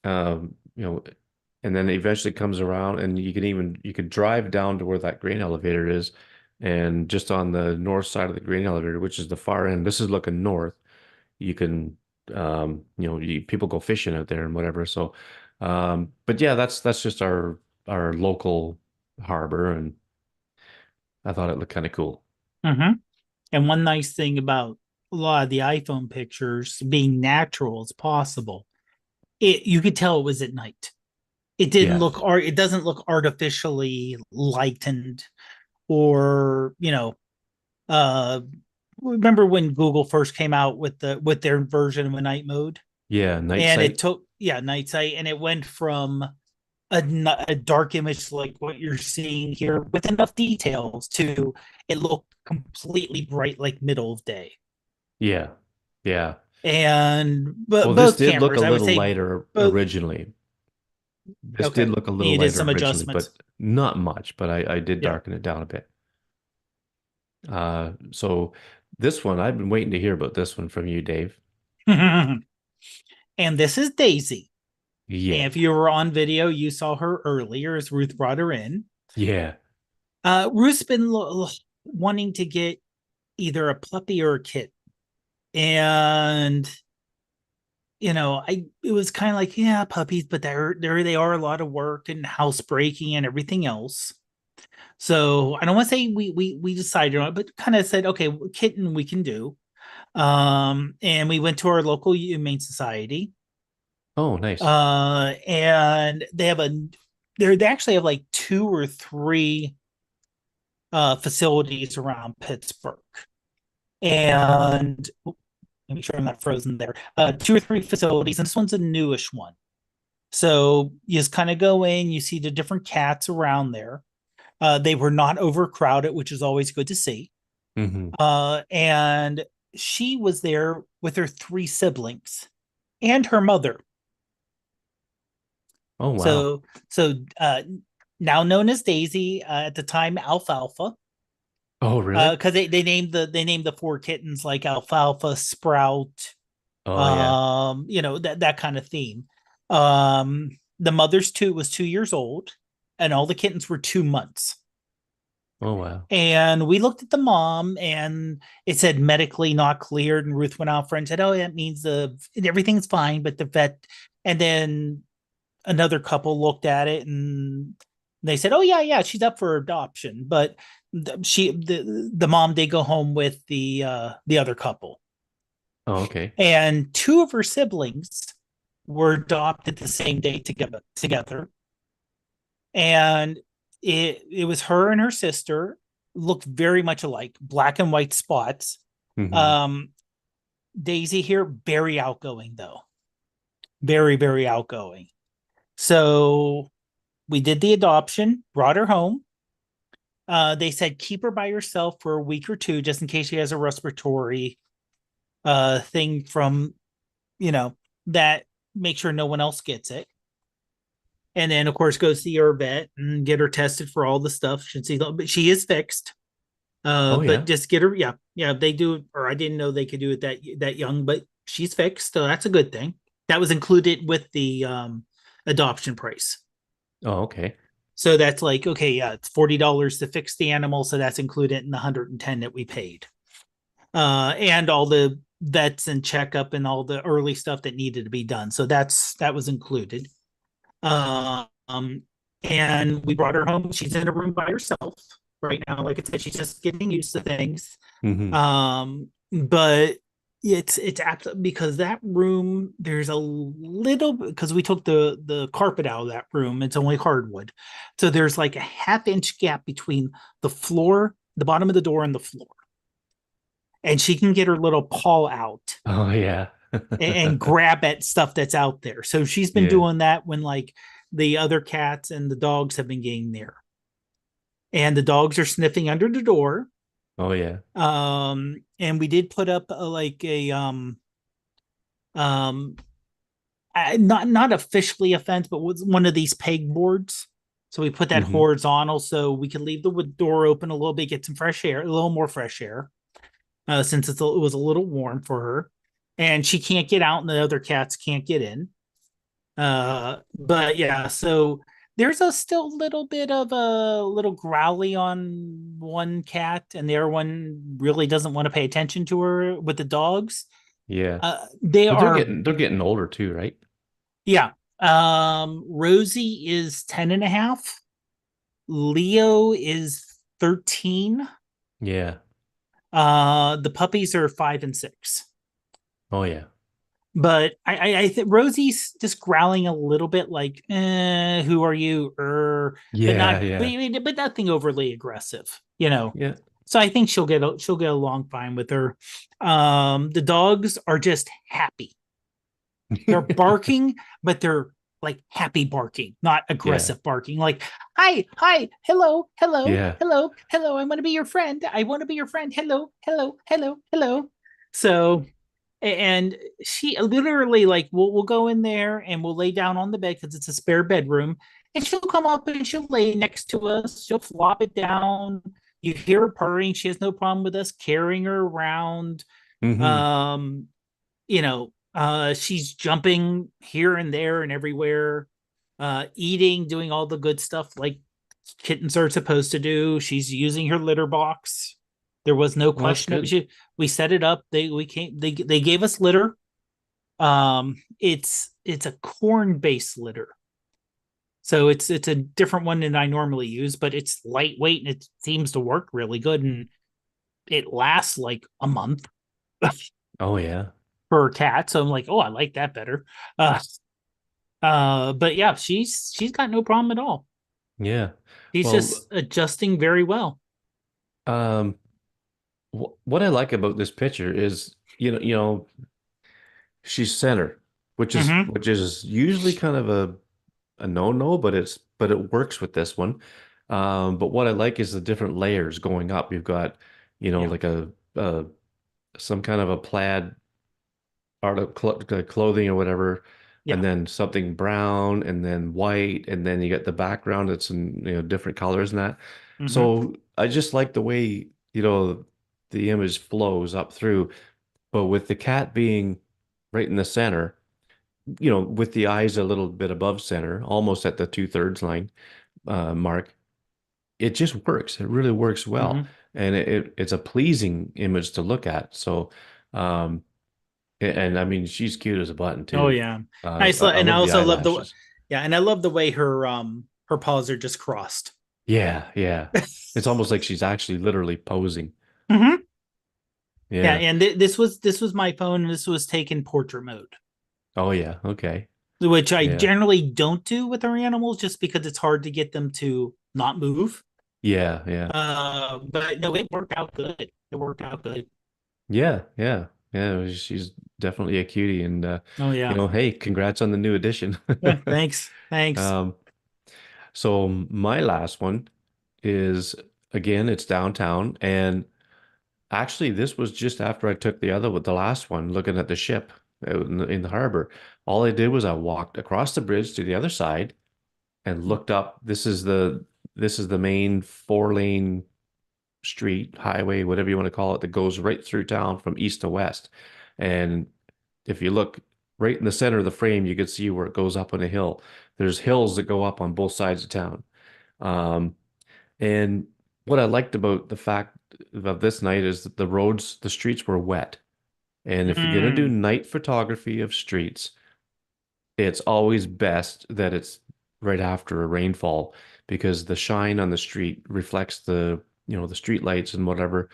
um, you know, and then it eventually comes around, and you could drive down to where that grain elevator is, and just on the north side of the grain elevator, which is the far end, this is looking north, you can, people go fishing out there and whatever. So, but yeah, that's just our local harbor, and I thought it looked kind of cool. Mm-hmm. And one nice thing about a lot of the iPhone pictures being natural as possible, you could tell it was at night. Yeah. It doesn't look artificially lightened or, uh remember when Google first came out with their version of a night mode, Yeah, night and it sight. took night sight, and it went from a dark image like what you're seeing here with enough details to it looked completely bright like middle of day. Yeah. Yeah. And Well, but this both did look a cameras, I would little say lighter both. originally. This did Okay, look a little you did lighter some originally, adjustments. but not much. But I did Yeah. darken it down a bit. So this one, I've been waiting to hear about this one from you, Dave. And this is Daisy. And Yeah. if you were on video, you saw her earlier as Ruth brought her in. Yeah. Ruth's been wanting to get either a puppy or a kitten. And it was kind of like, yeah, puppies, but they are a lot of work and housebreaking and everything else. So I don't want to say we decided on it, but kind of said, okay, kitten we can do. And we went to our local humane society. Oh, nice. And they actually have like two or three facilities around Pittsburgh. And make sure I'm not frozen there. Two or three facilities, and this one's a newish one. So you just kind of go in, you see the different cats around there. They were not overcrowded, which is always good to see. Hmm. And she was there with her three siblings and her mother. Oh, wow. So now known as Daisy, at the time Alfalfa, Oh, really? because they named the four kittens like Alfalfa, Sprout, Oh, yeah. that kind of theme. The mother's two was 2 years old, and all the kittens were 2 months. Oh, wow. And we looked at the mom, and it said medically not cleared. And Ruth went out for and said, "Oh, that means everything's fine." But the vet, and then another couple looked at it, and they said, "Oh, yeah, yeah, she's up for adoption." But the mom did go home with the other couple, Oh, okay. and two of her siblings were adopted the same day together. And it was her and her sister, looked very much alike, black and white spots. Hmm. um Daisy here, very outgoing though, very very outgoing. So we did the adoption, brought her home. They said keep her by herself for a week or two just in case she has a respiratory thing from that, make sure no one else gets it. And then of course go see her vet and get her tested for all the stuff. Should see, but she is fixed. Oh, But yeah. just get her, yeah, yeah. They do, or I didn't know they could do it that young, but she's fixed, so that's a good thing. That was included with the adoption price. Oh, okay. So that's like, okay, yeah, it's $40 to fix the animal, so that's included in the 110 that we paid. And all the vets and checkup and all the early stuff that needed to be done. So that was included. Um, and we brought her home. She's in a room by herself right now. Like I said, she's just getting used to things. Hmm. But it's apt because that room, there's a little, because we took the carpet out of that room. It's only hardwood, so there's like a half-inch gap between the floor, the bottom of the door, and the floor. And she can get her little paw out Oh, yeah. and grab at stuff that's out there. So she's been Yeah. doing that when like the other cats and the dogs have been getting there. And the dogs are sniffing under the door. Oh, yeah. And we did put up like a um not officially a fence, but was one of these peg boards. So we put that Hmm. horizontal so we could leave the door open a little bit, get some fresh air, a little more fresh air, since it was a little warm for her, and she can't get out, and the other cats can't get in. But yeah, so there's a still little bit of a little growly on one cat, and the other one really doesn't want to pay attention to her with the dogs. Yeah. They But are, they're getting older too, right? yeah. Rosie is 10 and a half. Leo is 13. Yeah. The puppies are 5 and 6. Oh, yeah. But I think Rosie's just growling a little bit, like, who are you? But Yeah. not, Yeah. but nothing overly aggressive. Yeah. So I think she'll get along fine with her. The dogs are just happy. They're barking, but they're like happy barking, not Yeah. aggressive barking. Like, hi, hi, hello, hello, Yeah. hello, hello. I want to be your friend. I want to be your friend. Hello, hello, hello, hello. So And she literally like we'll go in there and we'll lay down on the bed because it's a spare bedroom, and she'll come up and she'll lay next to us. She'll flop it down. You hear her purring. She has no problem with us carrying her around. Hmm. Um, she's jumping here and there and everywhere, eating, doing all the good stuff like kittens are supposed to do. She's using her litter box. There was no Well, that's question of good. we set it up. They gave us litter. It's a corn based litter. So it's a different one than I normally use, but it's lightweight and it seems to work really good, and it lasts like a month Oh yeah. for a cat. So I'm like, oh, I like that better. But yeah, she's got no problem at all. Yeah. She's Well, just adjusting very well. um, what I like about this picture is, she's center, Mm-hmm. which is usually kind of a no-no, but it works with this one. But what I like is the different layers going up. You've got, Yeah. like a some kind of a plaid art of clothing or whatever, and Yeah. then something brown, and then white, and then you get the background that's in, different colors and that. Mm-hmm. So I just like the way, the image flows up through, but with the cat being right in the center, with the eyes a little bit above center, almost at the two-thirds line mark, it just works. It really works well, Mm-hmm. and it's a pleasing image to look at. So, um, and I mean, she's cute as a button Oh too. yeah. Nice. I And I love the also love the eyelashes. yeah, and I love the way her paws are just crossed. Yeah, yeah. It's almost like she's actually literally posing. Mm-hmm. Yeah, Yeah. and this was my phone, and this was taken portrait mode, Oh yeah. Okay. which I Yeah. generally don't do with our animals just because it's hard to get them to not move. Yeah. Yeah. But no, it worked out good. It worked out good. Yeah. Yeah. Yeah. She's definitely a cutie, and Oh yeah. hey, congrats on the new edition. Yeah, thanks. Thanks. Um, so my last one is, again, it's downtown, and actually this was just after I took the last one, looking at the ship out in the harbor. All I did was I walked across the bridge to the other side and looked up. This is the main four-lane street, highway, whatever you want to call it, that goes right through town from east to west. And if you look right in the center of the frame, you can see where it goes up on a hill. There's hills that go up on both sides of town. Um, and what I liked about the fact of this night is that the streets were wet. And if you're gonna do Mm, night photography of streets, it's always best that it's right after a rainfall, because the shine on the street reflects the street lights and whatever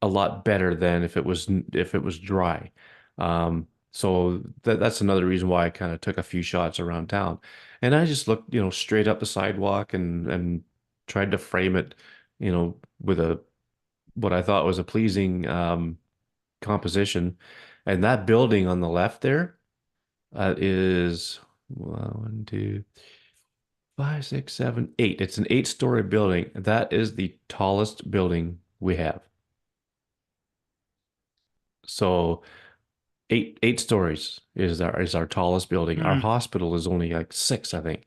a lot better than if it was dry. So that's another reason why I kind of took a few shots around town, and I just looked, straight up the sidewalk, and tried to frame it, with a what I thought was a pleasing composition. And that building on the left there is one, two, five, six, seven, eight. It's an eight-story building. That is the tallest building we have. So eight stories is our tallest building. Our mm, hospital is only like six, I think.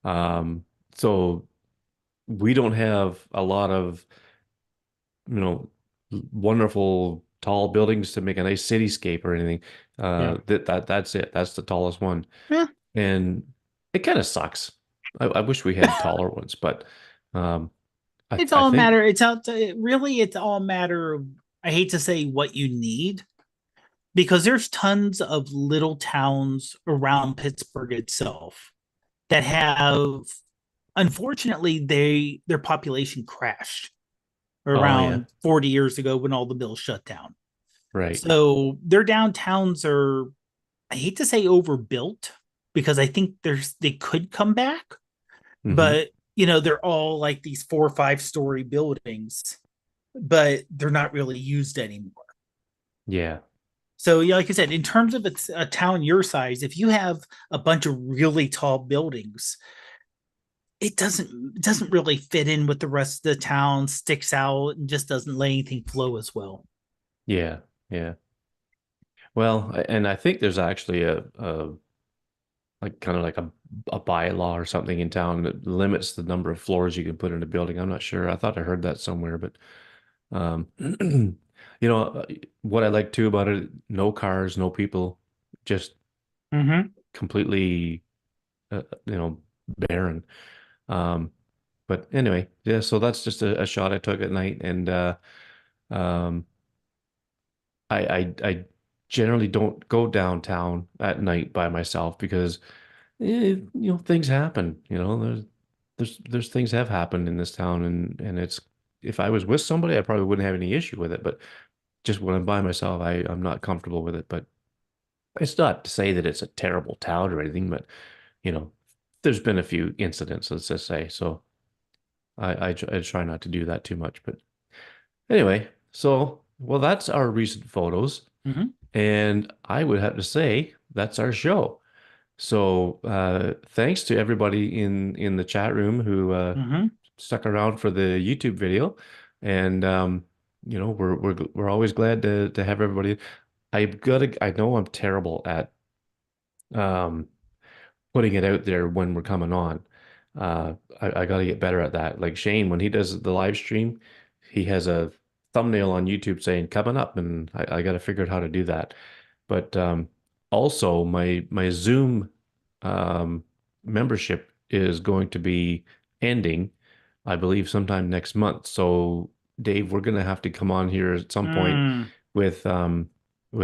Um, so we don't have a lot of, you know, wonderful tall buildings to make a nice cityscape or anything. yeah. That's it. That's the tallest one. Eh, And it kind of sucks. I wish we had taller ones, but um, I it's I all a think matter. It's out to, really it's all a matter of I hate to say what you need because there's tons of little towns around Pittsburgh itself that have unfortunately their population crashed oh yeah, around 40 years ago when all the mills shut down. right. So their downtowns are, I hate to say overbuilt because I think they could come back, Hmm. but they're all like these 4 or 5 story buildings, but they're not really used anymore. Yeah. So yeah, like I said, in terms of a town your size, if you have a bunch of really tall buildings, it doesn't really fit in with the rest of the town, sticks out, and just doesn't let anything flow as well. Yeah. Yeah. Well, and I think there's actually a like kind of like a bylaw or something in town that limits the number of floors you can put in a building. I'm not sure. I thought I heard that somewhere, but you know, what I like too about it, no cars, no people, just Mm-hmm. completely, barren. Um, but anyway, yeah, so that's just a shot I took at night, and um, I generally don't go downtown at night by myself because things happen. There's things have happened in this town, and it's if I was with somebody, I probably wouldn't have any issue with it. But just when I'm by myself, I'm not comfortable with it. But it's not to say that it's a terrible town or anything, but you know, there's been a few incidents, let's just say. So I try not to do that too much. But anyway, so well, that's our recent photos, Mm-hmm. and I would have to say that's our show. So thanks to everybody in the chat room who Mm-hmm. stuck around for the YouTube video, and we're always glad to have everybody. I know I'm terrible at um, putting it out there when we're coming on. I got to get better at that. Like Shane, when he does the live stream, he has a thumbnail on YouTube saying coming up, and I got to figure out how to do that. But also, my Zoom um, membership is going to be ending, I believe, sometime next month. So, Dave, we're going to have to come on here at some point Mm. with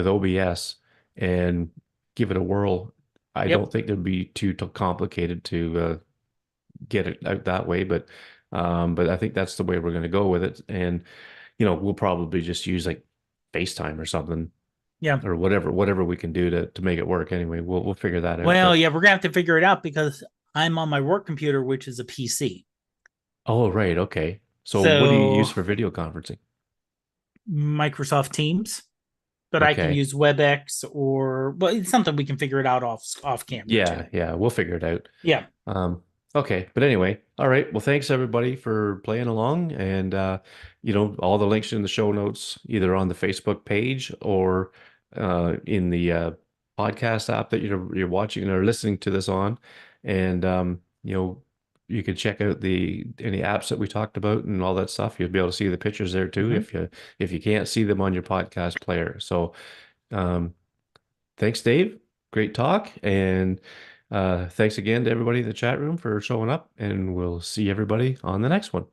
OBS and give it a whirl. I Yep. don't think it'd be too complicated to get it out that way, but I think that's the way we're going to go with it. And we'll probably just use like FaceTime or something Yeah. or whatever we can do to make it work. Anyway, we'll figure that out. Well, But yeah, we're gonna have to figure it out because I'm on my work computer, which is a PC. oh, right, okay. So what do you use So for video conferencing? Microsoft Teams, but I can Okay. use WebEx or well, it's something we can figure it out off camera too. Yeah, we'll figure it out. Yeah. Um, okay, but anyway, all right. Well, thanks everybody for playing along, and all the links in the show notes, either on the Facebook page or in the podcast app that you're watching or listening to this on, and you can check out the any apps that we talked about and all that stuff. You'll be able to see the pictures there too Mhm. if you can't see them on your podcast player. So. Um, Thanks, Dave. Great talk. And thanks again to everybody in the chat room for showing up. And we'll see everybody on the next one.